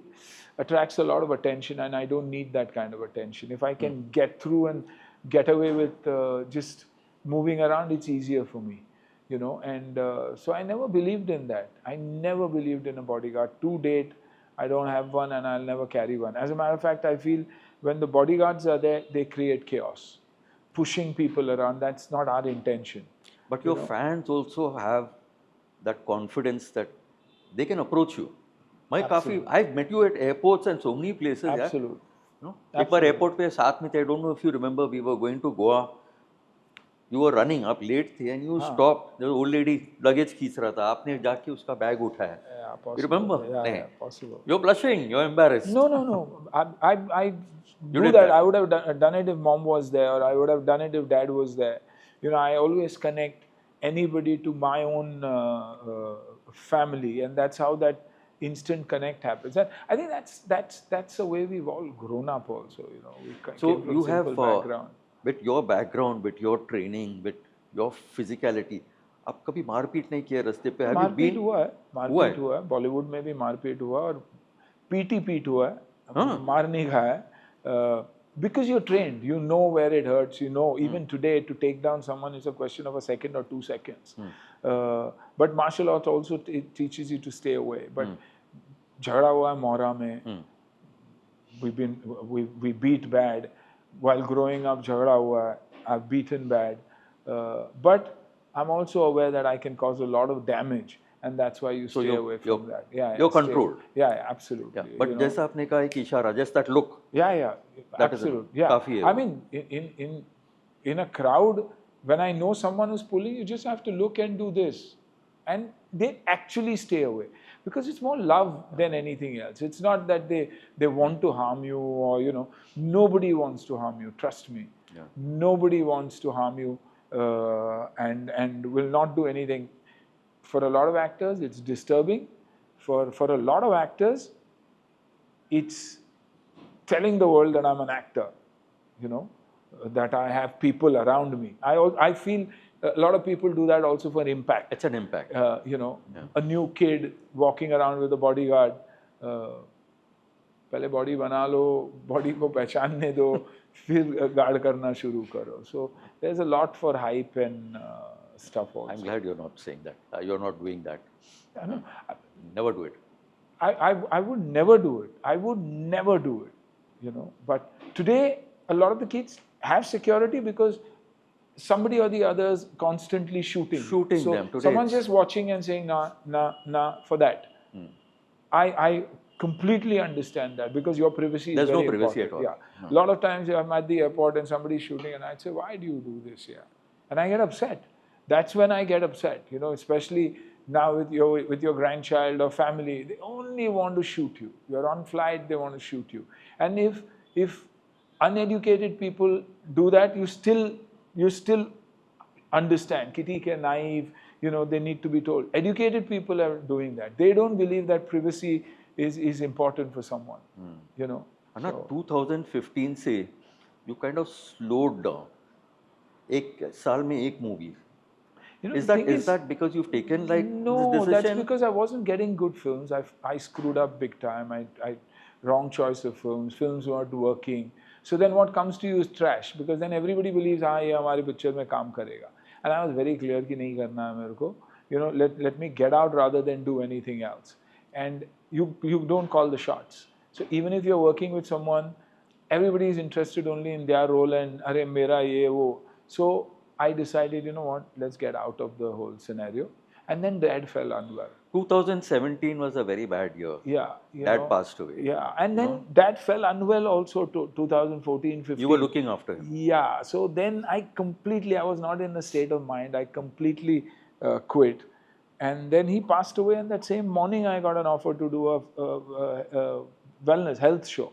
attracts a lot of attention, and I don't need that kind of attention. If I can get through and get away with just moving around, it's easier for me. And so I never believed in that. I never believed in a bodyguard. To date, I don't have one, and I'll never carry one. As a matter of fact, I feel when the bodyguards are there, they create chaos. Pushing people around, that's not our intention. But your fans also have that confidence that they can approach you. I've met you at airports and so many places. Absolutely. एक बार airport पे साथ में थे, I don't know if you remember, we were going to Goa. You were running up late थे and you stopped. The old lady luggage खींच रहा था. आपने जाके उसका bag उठाया. Yeah, possible. You remember? Yeah, possible. You're blushing. You're embarrassed. No. I You do did that. that. I would have done it if mom was there, or I would have done it if dad was there. I always connect anybody to my own family, and that's how that instant connect happens. And I think that's the way we've all grown up. Also, we So came from you have simple background. with your background, with your training, with your physicality, आप कभी मारपीट नहीं किया रास्ते पे? मारपीट हुआ है, बॉलीवुड में भी मारपीट हुआ और पीट हुआ है, मार नहीं खाया है. Because you're trained, you know where it hurts, even today to take down someone is a question of a second or 2 seconds. But martial arts also teaches you to stay away. But झगड़ा हुआ है मोहरा में, we beat bad. While growing up, झगड़ा हुआ है, I've beaten bad. But I'm also aware that I can cause a lot of damage. And that's why you stay away from that. You're controlled. Yeah, absolutely. Yeah. But जैसा आपने कहा एक इशारा, just that look. Yeah, absolutely. Yeah. I mean, in a crowd, when I know someone who's pulling, you just have to look and do this, and they actually stay away because it's more love than anything else. It's not that they want to harm you, or nobody wants to harm you. Trust me. Yeah. Nobody wants to harm you, and will not do anything. For a lot of actors, it's disturbing. For a lot of actors, it's telling the world that I'm an actor, that I have people around me. I feel a lot of people do that also for impact. It's an impact. A new kid walking around with a bodyguard. पहले body बना लो, body को पहचानने दो, फिर guard करना शुरू करो. So there's a lot for hype and stuff also. I'm glad you're not saying that. You're not doing that. I know. Never do it. I would never do it. I would never do it. But today, a lot of the kids have security because somebody or the others constantly shooting so them. Today someone's just watching and saying nah for that. I completely understand that because your privacy There's is very no privacy important. at all. Yeah. No. A lot of times I'm at the airport and somebody's shooting and I'd say, why do you do this here? And I get upset. That's when I get upset, especially now with your grandchild or family. They only want to shoot you. You're on flight, they want to shoot you. And if uneducated people do that, you still understand. Kitty ke naive, they need to be told. Educated people are doing that. They don't believe that privacy is important for someone. अन्ना 2015 से you kind of slowed down. एक साल में एक movie. Is that because you've taken like no, this decision? that's because I wasn't getting good films. I screwed up big time. I wrong choice of films. Films weren't working. So then what comes to you is trash, because then everybody believes हाँ ये हमारी picture में काम करेगा. And I was very clear कि नहीं करना है मेरे को. Let me get out rather than do anything else. And you don't call the shots. So even if you're working with someone, everybody is interested only in their role and अरे मेरा ये वो. So I decided, you know what, let's get out of the whole scenario. And then Dad fell unwell. 2017 was a very bad year. Yeah. Dad passed away. Yeah. And then Dad fell unwell also to 2014, 15. You were looking after him. Yeah. So then I was not in a state of mind. I completely quit. And then he passed away, and that same morning I got an offer to do a wellness health show.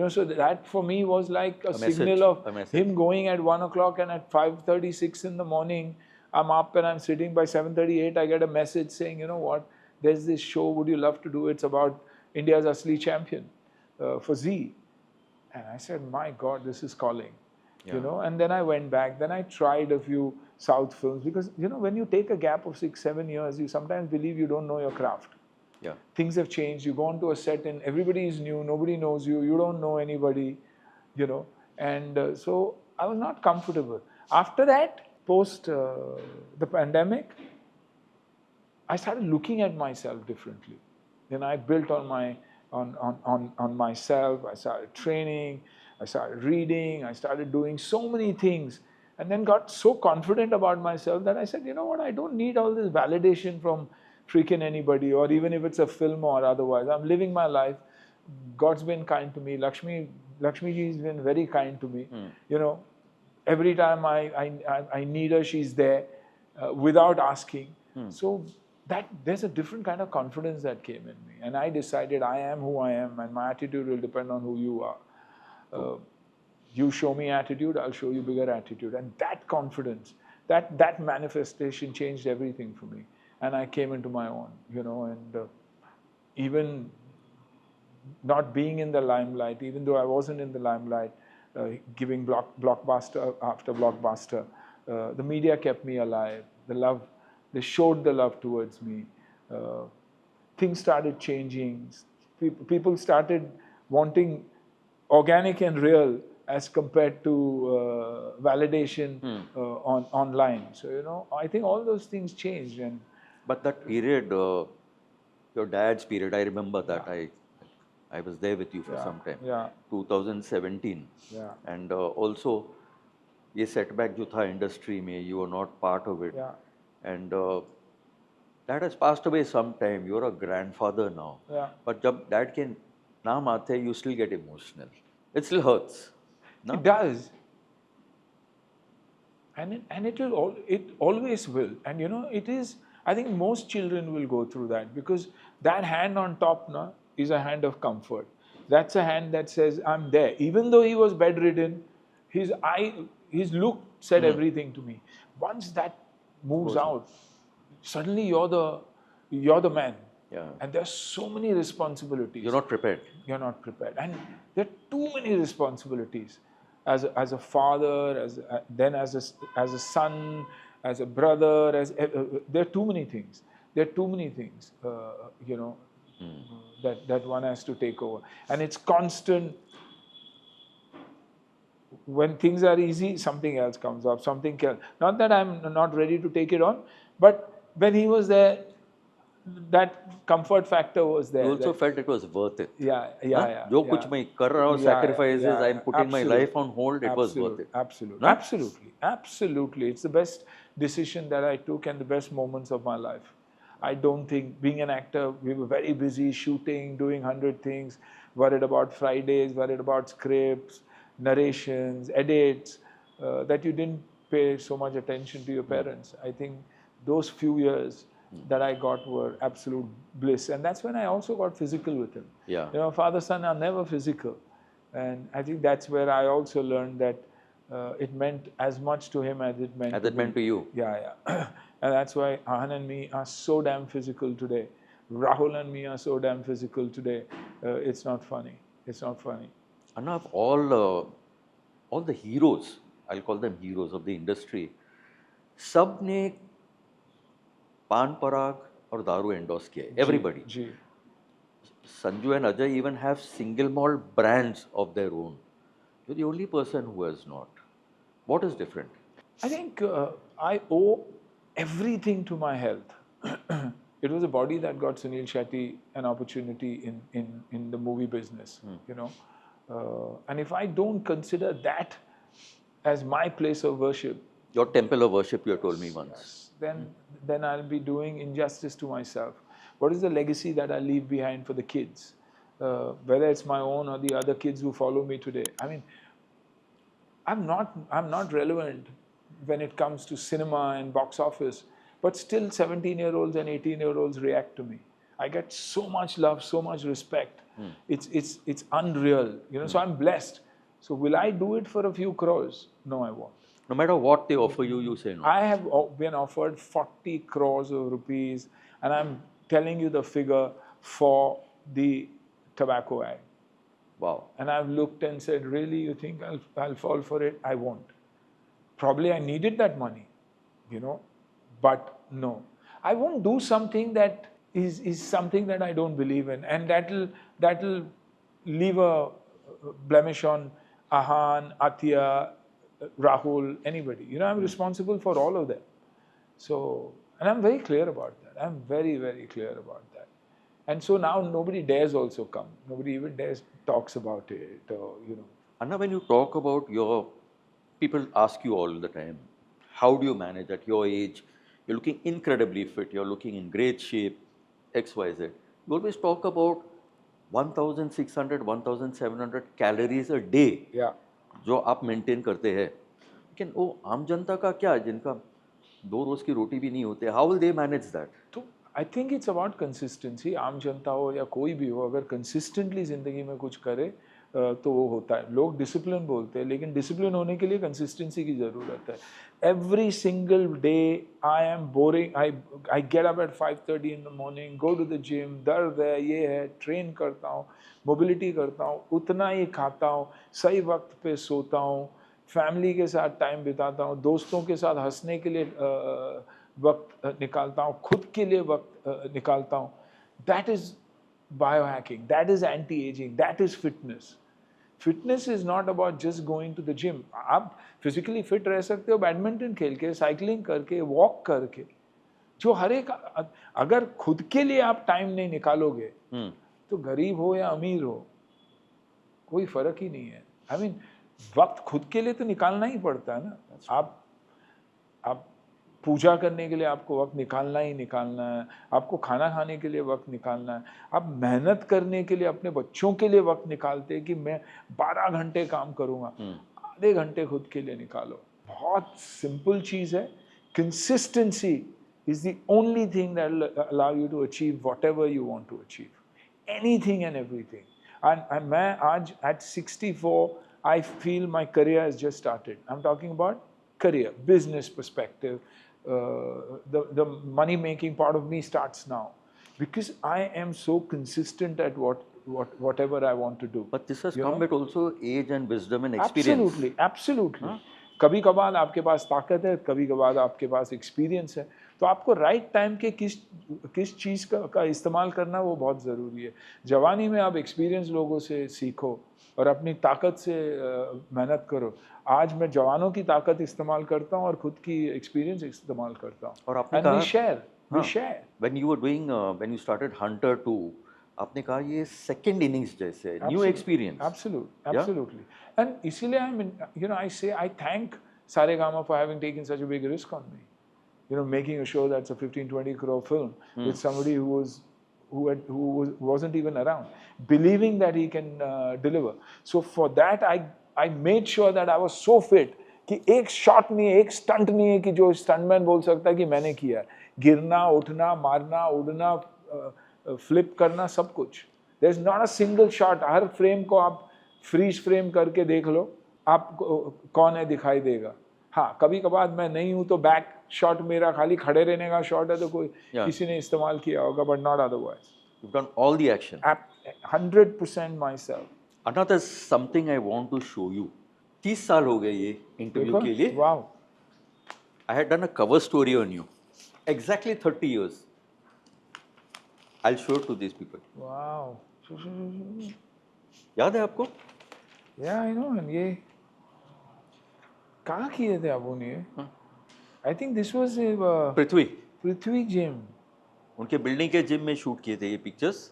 So that for me was like a signal of him going at 1 o'clock, and at 5:36 in the morning, I'm up and I'm sitting. By 7:38, I get a message saying, you know what, there's this show, would you love to do? It's about India's Asli champion for Z. And I said, my God, this is calling. Yeah. And then I went back. Then I tried a few South films, because, when you take a gap of 6-7 years, you sometimes believe you don't know your craft. Yeah. Things have changed. You go onto a set and everybody is new. Nobody knows you. You don't know anybody, And so I was not comfortable. After that, post the pandemic, I started looking at myself differently. Then I built on myself. I started training. I started reading. I started doing so many things. And then got so confident about myself that I said, you know what, I don't need all this validation from freaking anybody, or even if it's a film or otherwise. I'm living my life. God's been kind to me. Lakshmi ji has been very kind to me. Every time I need her, she's there without asking. So that there's a different kind of confidence that came in me, and I decided I am who I am, and my attitude will depend on who you are. You show me attitude, I'll show you bigger attitude, and that confidence, that manifestation changed everything for me. And I came into my own, and even not being in the limelight, even though I wasn't in the limelight, giving blockbuster after blockbuster, the media kept me alive. The love, they showed the love towards me. Things started changing. People started wanting organic and real as compared to validation online. So, I think all those things changed. But that period, your dad's period, I remember that. I was there with you for some time. Yeah. 2017. Yeah. And also, ये setback जो था industry में, you were not part of it. Yeah. And dad has passed away sometime. You're a grandfather now. Yeah. But जब dad के नाम आते हैं, you still get emotional. It still hurts. No? It does. And it always will. And it is, I think most children will go through that, because that hand on top is a hand of comfort. That's a hand that says, I'm there. Even though he was bedridden, his look said everything to me. Once that moves out, suddenly you're the man. Yeah. And there's so many responsibilities. You're not prepared. You're not prepared. And there are too many responsibilities. As a father, as a son, as a brother, there are too many things. There are too many things, that one has to take over. And it's constant. When things are easy, something else comes up, something else. Not that I'm not ready to take it on, but when he was there, that comfort factor was there. You also felt it was worth it. Yeah. जो कुछ मैं कर रहा हूँ, sacrifices, I'm putting my life on hold, it was worth it. Absolutely. It's the best decision that I took and the best moments of my life. I don't think, being an actor, we were very busy shooting, doing 100 things, worried about Fridays, worried about scripts, narrations, edits, that you didn't pay so much attention to your parents. I think those few years that I got were absolute bliss. And that's when I also got physical with him. Yeah. Father-son are never physical. And I think that's where I also learned that it meant as much to him as it meant to you. Yeah. And that's why Ahaan and me are so damn physical today. Rahul and me are so damn physical today. It's not funny. It's not funny. Anna, of all the heroes, I'll call them heroes of the industry, सब ने पान पराग और दारू endorse किया है. Everybody. Ji. Sanju and Ajay even have single malt brands of their own. You're the only person who has not. What is different? I think I owe everything to my health. It was a body that got Sunil Shetty an opportunity in the movie business, you know. And if I don't consider that as my place of worship, Your temple of worship, you told me once. then I'll be doing injustice to myself. What is the legacy that I leave behind for the kids? Whether it's my own or the other kids who follow me today. I mean, I'm not relevant when it comes to cinema and box office, but still 17-year-olds and 18-year-olds react to me. I get so much love, so much respect. It's unreal, you know. So I'm blessed. So will I do it for a few crores? No, I won't. No matter what they offer you, you say no. I have been offered 40 crores of rupees, and I'm telling you the figure for the tobacco ad. Wow. And I've looked and said, really, you think I'll fall for it? I won't. Probably I needed that money, you know, but no. I won't do something that is something that I don't believe in, and that'll leave a blemish on Ahaan, Athiya, Rahul, anybody. You know, I'm responsible for all of them. So, and I'm very clear about that. I'm very, very clear about that. And so now nobody dares also come. Nobody even dares talks about it, or, you know. Anna, when you talk about people ask you all the time, how do you manage at your age? You're looking incredibly fit. You're looking in great shape, X, Y, Z. You always talk about 1,600, 1,700 calories a day. Yeah. जो आप maintain करते हैं, लेकिन वो आम जनता का क्या, जिनका 2 रोज की रोटी भी नहीं होते, how will they manage that? तो I think it's about consistency. आम जनता हो या कोई भी हो, अगर कंसिस्टेंटली ज़िंदगी में कुछ करे तो वो होता है. लोग डिसिप्लिन बोलते हैं, लेकिन डिसिप्लिन होने के लिए कंसिस्टेंसी की ज़रूरत है. Every single day I am boring. I get up at 5:30 in the morning, go to the gym, दर्द है, ये है, ट्रेन करता हूँ, मोबिलिटी करता हूँ, उतना ही खाता हूँ, सही वक्त पे सोता हूँ, फैमिली के साथ टाइम बिताता हूँ, दोस्तों के साथ हंसने के लिए वक्त निकालता हूँ, खुद के लिए वक्त निकालता हूँ. That is biohacking. That is anti-aging. That is fitness. Fitness is not about just going to the gym. आप physically fit रह सकते हो बैडमिंटन खेल के, साइकिलिंग करके, वॉक करके. जो हर एक, अगर खुद के लिए आप टाइम नहीं निकालोगे तो गरीब हो या अमीर हो कोई फर्क ही नहीं है. I mean, वक्त खुद के लिए तो निकालना ही पड़ता है ना. आप पूजा करने के लिए आपको वक्त निकालना ही निकालना है. आपको खाना खाने के लिए वक्त निकालना है. आप मेहनत करने के लिए अपने बच्चों के लिए वक्त निकालते हैं कि मैं 12 घंटे काम करूँगा, आधे घंटे खुद के लिए निकालो. बहुत सिंपल चीज़ है. Consistency is the only thing that will allow you to achieve whatever you want to achieve. Anything and everything. And मैं आज at 64, I feel my career has just started. I'm talking about career, business perspective. The money making part of me starts now because I am so consistent at whatever I want to do. But this has come with also age and wisdom and experience. Absolutely. कभी कभार आपके पास ताकत है, कभी कभार आपके पास experience है, तो आपको राइट टाइम के किस चीज़ का इस्तेमाल करना वो बहुत ज़रूरी है. जवानी में आप एक्सपीरियंस लोगों से सीखो और अपनी ताकत से मेहनत करो. आज मैं जवानों की ताकत इस्तेमाल करता हूँ और खुद की एक्सपीरियंस इस्तेमाल करता हूँ. और आपने कहा we share. When you were doing, when you started Hunter 2, आपने कहा ये second innings जैसे, new experience. Absolutely. And इसीलिए I say I thank Saregama for having taken such a big risk on me. You know, making a show that's a 15-20 crore film with somebody who wasn't even around, believing that he can deliver. So for that, I made sure that I was so fit कि एक shot नहीं है, एक stunt नहीं है कि जो stuntman बोल सकता है कि मैंने किया है. गिरना, उठना, मारना, उड़ना, फ्लिप करना, सब कुछ. There's not a single shot. Her frame को आप फ्रीज फ्रेम करके देख लो, आप कौन है दिखाई देगा. हाँ, कभी कभार मैं नहीं हूँ तो बैक शॉट मेरा खाली खड़े रहने का शॉट है तो कोई किसी ने इस्तेमाल किया होगा, but not otherwise. You've done all the action. 100% myself. Anna, there's something I want to show you. 30 साल हो गए ये इंटरव्यू के लिए. Wow. I had done a cover story on you. Exactly 30 years. I'll show it to these people. Wow. याद है आपको? Yeah, I know. And ये कहाँ किए थे आप उन्हें? I think this was Prithvi gym. उनके बिल्डिंग के जिम में शूट किए थे ये पिक्चर्स.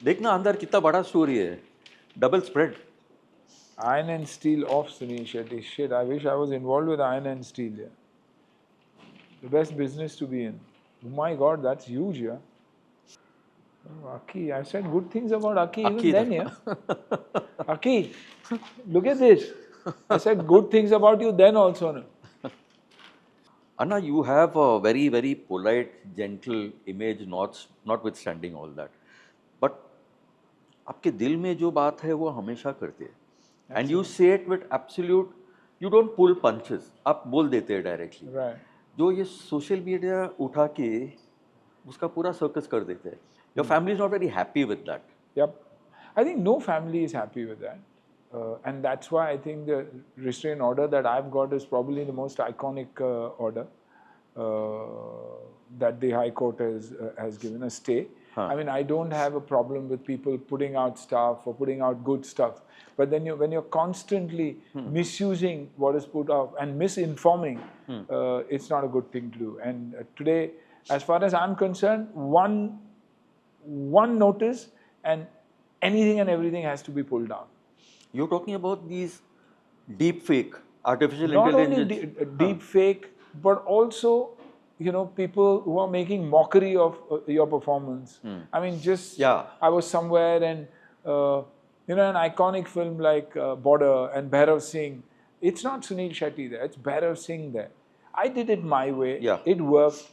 देखना अंदर कितना बड़ा स्टोरी है. Double spread. Iron and Steel of Sunil Shetty. Shit, I wish I was involved with Iron and Steel. Yeah. The best business to be in. Oh my God, that's huge, yeah. Oh, Aki, I said good things about Aki even then, yeah. Aki, look at this. I said good things about you then also. No? Anna, you have a very, very polite, gentle image, notwithstanding all that. But आपके दिल में जो बात है वो हमेशा करते हैं. And you say it with absolute, you don't pull punches. आप बोल देते हैं directly. Right. जो ये सोशल मीडिया उठा के उसका पूरा सर्कस कर देते हैं. Your family is not very happy with that. Yep. I think no family is happy with that. And that's why I think the restraint order that I've got is probably the most iconic order that the High Court has given a stay. I mean, I don't have a problem with people putting out stuff or putting out good stuff. But then when you're constantly misusing what is put out and misinforming, it's not a good thing to do. And today, as far as I'm concerned, one notice and anything and everything has to be pulled down. You're talking about these deep fake, artificial Not intelligence. only deep fake, but also, you know, people who are making mockery of your performance. I mean, I was somewhere and, you know, an iconic film like Border and Bhairav Singh, it's not Sunil Shetty there, it's Bhairav Singh there. I did it my way, it worked.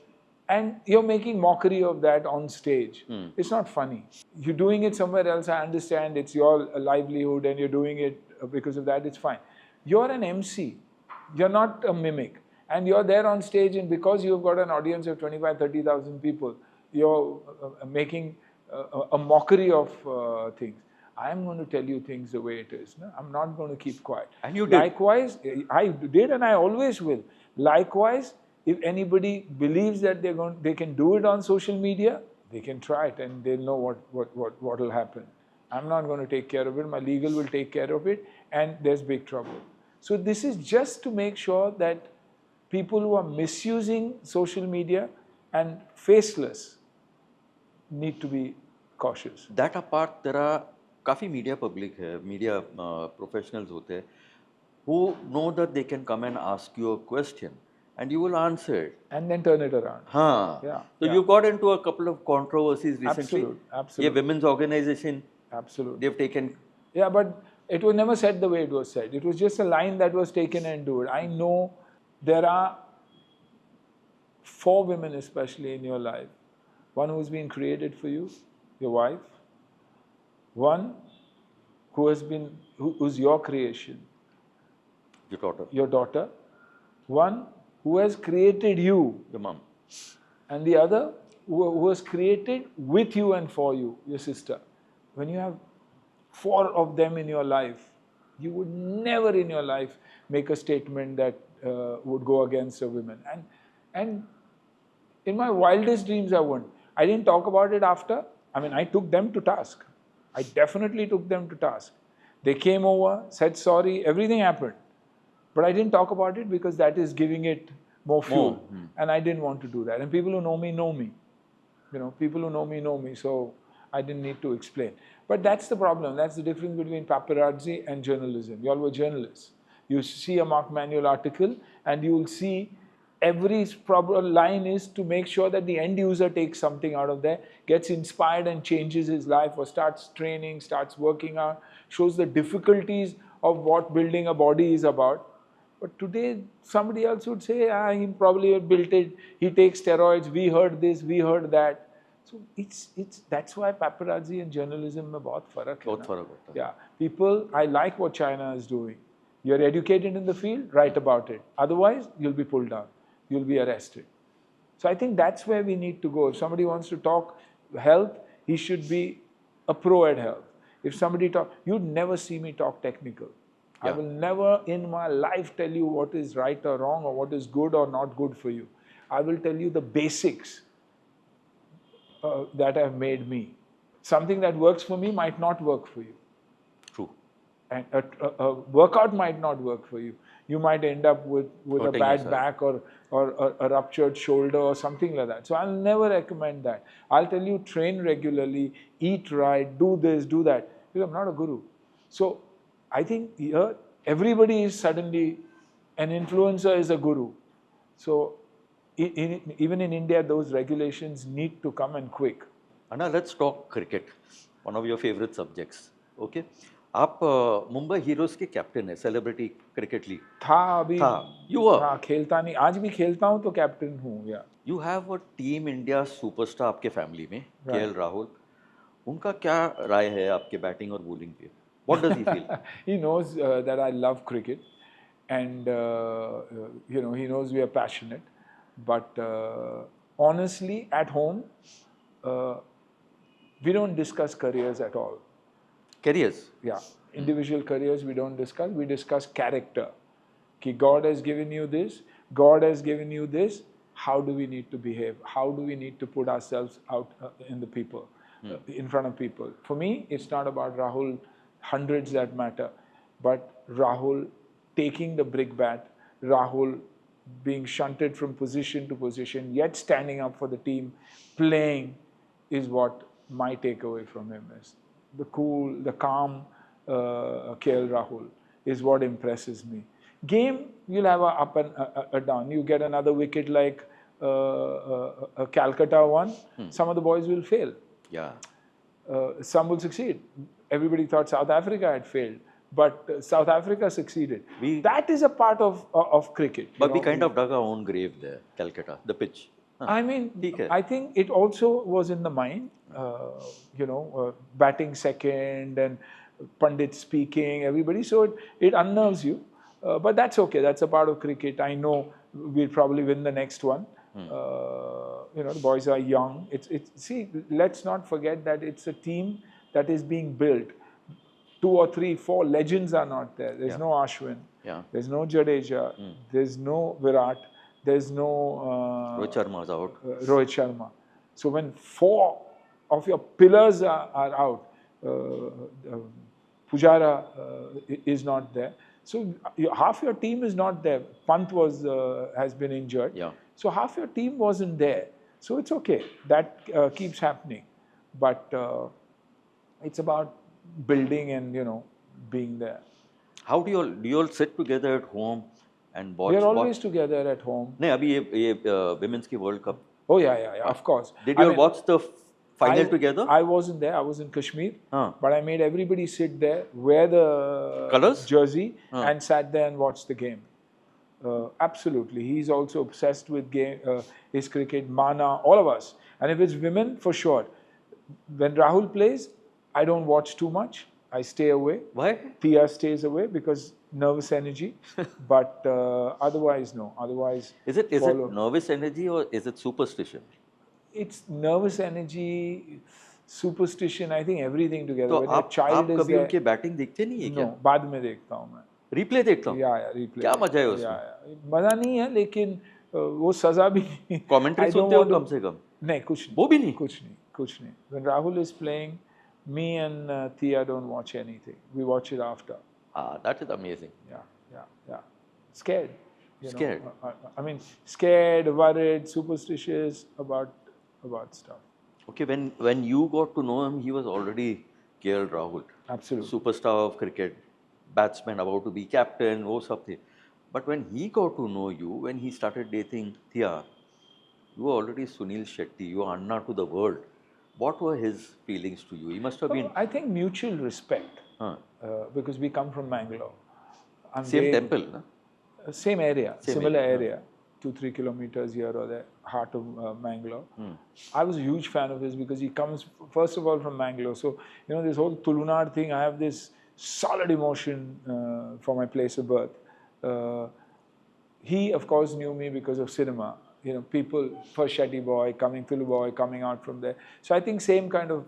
And you're making mockery of that on stage. It's not funny. You're doing it somewhere else, I understand, it's your livelihood and you're doing it because of that, it's fine. You're an MC, you're not a mimic. And you're there on stage and because you've got an audience of 25, 30,000 people, you're making a mockery of things. I'm going to tell you things the way it is. No? I'm not going to keep quiet. And you did. Likewise, I did and I always will. Likewise, if anybody believes that they can do it on social media, they can try it and they'll know what will happen. I'm not going to take care of it. My legal will take care of it and there's big trouble. So this is just to make sure that people who are misusing social media and faceless need to be cautious. That apart, there are काफ़ी media public है, media professionals होते हैं who know that they can come and ask you a question and you will answer it. And then turn it around. So you got into a couple of controversies recently. Absolutely. Yeah, women's organization. Absolutely. They've taken. Yeah, but it was never said the way it was said. It was just a line that was taken and do it. I know there are 4 women especially in your life. One who's been created for you, your wife. One who's your creation. Your daughter. Your daughter. One who has created you. Your mom. And the other who was created with you and for you, your sister. When you have 4 of them in your life, you would never in your life make a statement that would go against a woman. And in my wildest dreams, I wouldn't. I didn't talk about it after. I mean, I took them to task. I definitely took them to task. They came over, said sorry, everything happened. But I didn't talk about it because that is giving it more fuel. And I didn't want to do that. And people who know me, know me. You know, people who know me. So I didn't need to explain. But that's the problem. That's the difference between paparazzi and journalism. You all were journalists. You see a Mark Manuel article and you will see every line is to make sure that the end user takes something out of there, gets inspired and changes his life or starts training, starts working out, shows the difficulties of what building a body is about. But today, somebody else would say, he probably built it, he takes steroids, we heard this, we heard that. So that's why paparazzi and journalism mein bahut farak hai. बहुत फर्क होता है. Yeah, people, I like what China is doing. You're educated in the field, write about it. Otherwise, you'll be pulled down. You'll be arrested. So I think that's where we need to go. If somebody wants to talk health, he should be a pro at health. If somebody talk, you'd never see me talk technical. I Yeah. will never in my life tell you what is right or wrong or what is good or not good for you. I will tell you the basics that have made me. Something that works for me might not work for you. True. And a workout might not work for you. You might end up with a Hurting bad yourself. back or a ruptured shoulder or something like that. So I'll never recommend that. I'll tell you train regularly, eat right, do this, do that. Because I'm not a guru. So I think here everybody is suddenly an influencer is a guru. So even in India, those regulations need to come and quick. Anna, let's talk cricket. One of your favorite subjects. Okay. आप Mumbai heroes के captain है celebrity cricket league था अभी था you were हाँ खेलता नहीं आज भी खेलता हूँ तो कैप्टन हूँ या you have a team India superstar आपके फैमिली में केएल राहुल उनका क्या राय है आपके बैटिंग और बॉलिंग पे what does he feel he knows that I love cricket and you know he knows we are passionate but honestly at home we don't discuss careers at all. Carriers Yeah, individual careers we don't discuss. We discuss character. Ki God has given you this. God has given you this. How do we need to behave? How do we need to put ourselves out in the people, in front of people? For me, it's not about Rahul hundreds that matter, but Rahul taking the brick bat, Rahul being shunted from position to position, yet standing up for the team, playing, is what my takeaway from him is. The cool, the calm KL Rahul is what impresses me. Game, you'll have a up and a down. You get another wicket like a Calcutta one, some of the boys will fail. या Some will succeed. Everybody thought South Africa had failed, but South Africa succeeded. That is a part of cricket. you but we know. Kind of dug our own grave there Calcutta the pitch I mean, ठीक है. I think it also was in the mind, batting second and Pandit speaking, everybody. So it unnerves you. But that's okay. That's a part of cricket. I know we'll probably win the next one. The boys are young. See, let's not forget that it's a team that is being built. 2 or 3, 4 legends are not there. There's no Ashwin. Yeah. There's no Jadeja. There's no Virat. There's no Rohit Sharma is out Rohit Sharma. So when 4 of your pillars are out, Pujara is not there. So half your team is not there. Pant has been injured. Yeah. So half your team wasn't there. So it's okay. That keeps happening. But it's about building and being there. How do you all sit together at home and watch We are always together at home. नहीं अभी ये women's की world cup Oh yeah, of course. did you all watch the final together I wasn't there. I was in Kashmir. Huh. But I made everybody sit there, wear the Colours? jersey, and sat there and watched the game. Absolutely. He's also obsessed with his cricket, Mana, all of us. And if it's women, for sure. When Rahul plays, I don't watch too much. I stay away. why Tia stays away because nervous energy. But otherwise, no. Otherwise, is it nervous energy or is it superstition it's nervous energy, superstition. I think everything together. तो When a आप child is कभी there, उनके batting देखते नहीं है क्या no, बाद में देखता हूँ मैं. रिप्ले देखता हूँ Replay. क्या मजा है उसमें Yeah. मजा नहीं है लेकिन वो सजा भी नहीं. कमेंट्री I don't सुनते हो want to- कम से कम नहीं कुछ नहीं. वो भी नहीं कुछ नहीं. When Rahul is playing, me and Thea don't watch anything. We watch it after. that is amazing Yeah. Scared. Scared. I mean, scared, worried, superstitious about stuff. okay when you got to know him he was already KL Rahul Absolutely. superstar of cricket batsman about to be captain वो सब थे but when he got to know you when he started dating Thea you were already Sunil Shetty you were Anna to the world what were his feelings to you he must have been I think mutual respect. Because we come from Mangalore. same temple na? Same area, Same similar area, area. 2-3 kilometers here or there, heart of Mangalore. I was a huge fan of his because he comes first of all from Mangalore. So this whole Tulunar thing. I have this solid emotion for my place of birth. He of course knew me because of cinema. People, first Shetty boy coming, Tulu boy coming out from there. So I think same kind of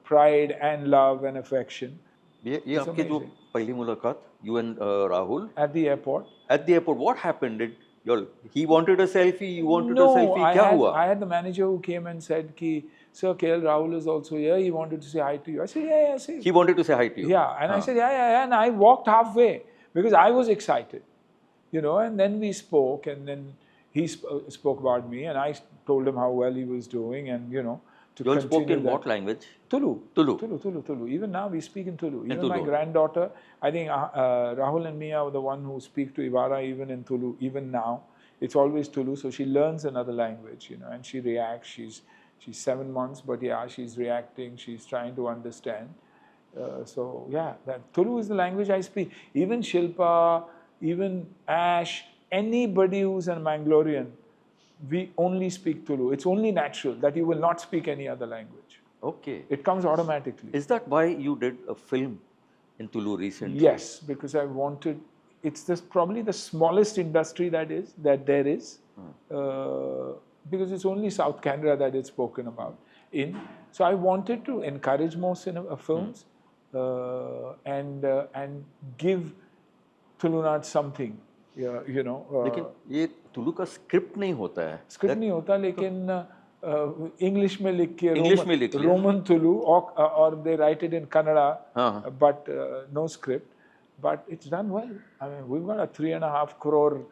pride and love and affection. ये It's आपकी जो amazing. पहली मुलाकात, you and Rahul At the airport. at the airport, what happened? He wanted a selfie, you wanted a No, selfie, क्या हुआ? I had the manager who came and said, ki, Sir, KL Rahul is also here. He wanted to say hi to you. I said, yeah, say. He wanted to say hi to you. Yeah, and I said, yeah. And I walked halfway because I was excited, and then we spoke, and then he spoke about me, and I told him how well he was doing, and, to You all spoke continue in that. what language? Tulu. Tulu. Tulu. Even now we speak in Tulu. Even Tulu. my granddaughter, I think Rahul and me are the one who speak to Evaarah even in Tulu. Even now, it's always Tulu. So she learns another language, and she reacts. She's 7 months, but yeah, she's reacting. She's trying to understand. So yeah, that Tulu is the language I speak. Even Shilpa, even Ash, anybody who's a Mangalorean, we only speak Tulu. It's only natural that you will not speak any other language. Okay. It comes automatically. Is that why you did a film in Tulu recently? Yes, because I wanted. It's probably the smallest industry that there is, because it's only South Canada that it's spoken about in. So I wanted to encourage more cinema films and give Tulunat something. लेकिन ये तुलु का script नहीं होता है. Script नहीं होता, लेकिन English में लिख के रोमन तुलु और they write it in Kannada, but no script. But it's done well. I mean, we've got a 3.5 crore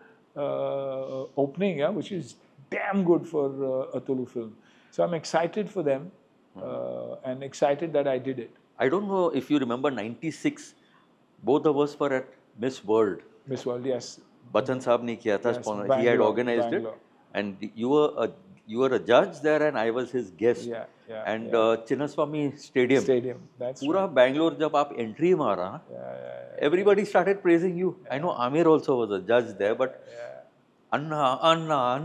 opening, which is damn good for a Tulu film. So I'm excited for them and excited that I did it. I don't know if you remember 96, both of us were at Miss World. Miss World, yes. Bachchan Saab ne kiya tha, Yes, he had organized Bangalore. it, and you were a judge there, and I was his guest. Yeah. And Chinnaswamy Stadium. That's पूरा right. Bangalore जब आप entry मारा, everybody started praising you. I know Amir also was a judge there, but Anna,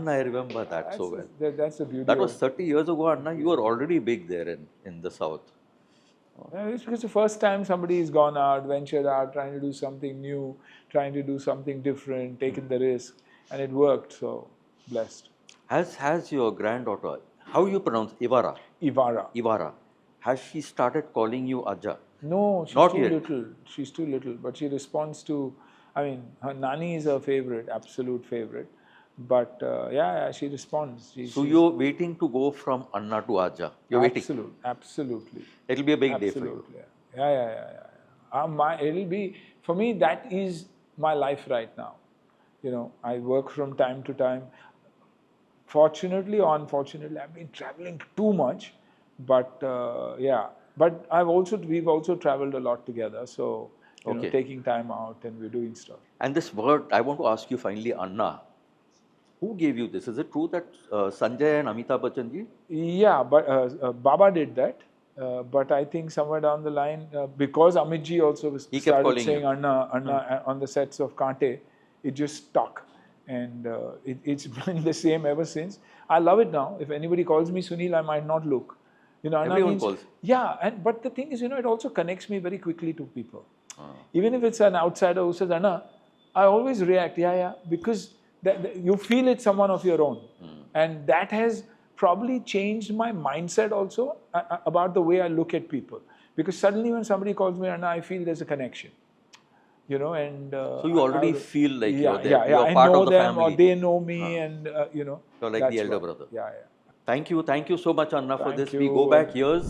I remember that so well. That's the beauty. That was 30 years ago, Anna. You were already big there in the south. It's because the first time somebody has gone out, ventured out, trying to do something new, trying to do something different, taken the risk, and it worked. So blessed. Has your granddaughter, how you pronounce Evaarah? Evaarah. Has she started calling you Ajja? No, she's Not too yet. little. She's too little, but she responds to. I mean, her nani is her favorite, absolute favorite. But yeah, she responds. So you're waiting to go from Anna to Ajja. You're waiting. Absolutely. It'll be a big day for you. Yeah. It'll be, for me, that is my life right now. I work from time to time. Fortunately or unfortunately, I've been traveling too much. But yeah. But we've also traveled a lot together. So, taking time out and we're doing stuff. And this word, I want to ask you finally, Anna. Who gave you this? Is it true that Sanjay and Amitabh Bachchan ji? Yeah, but Baba did that. But I think somewhere down the line, because Amit ji also started saying Anna on the sets of Kante, it just stuck. And it's been the same ever since. I love it now. If anybody calls me Sunil, I might not look. Anna Everyone means, calls. Yeah, but the thing is, it also connects me very quickly to people. Even if it's an outsider who says Anna, I always react, because you feel it's someone of your own. And that has probably changed my mindset also about the way I look at people. Because suddenly when somebody calls me Anna, I feel there's a connection. And so you already feel like you're there. Yeah, you're I part know of the them family. Or they know me, and You're like the elder brother. Yeah. Thank you so much, Anna, for Thank this. you. We go back years.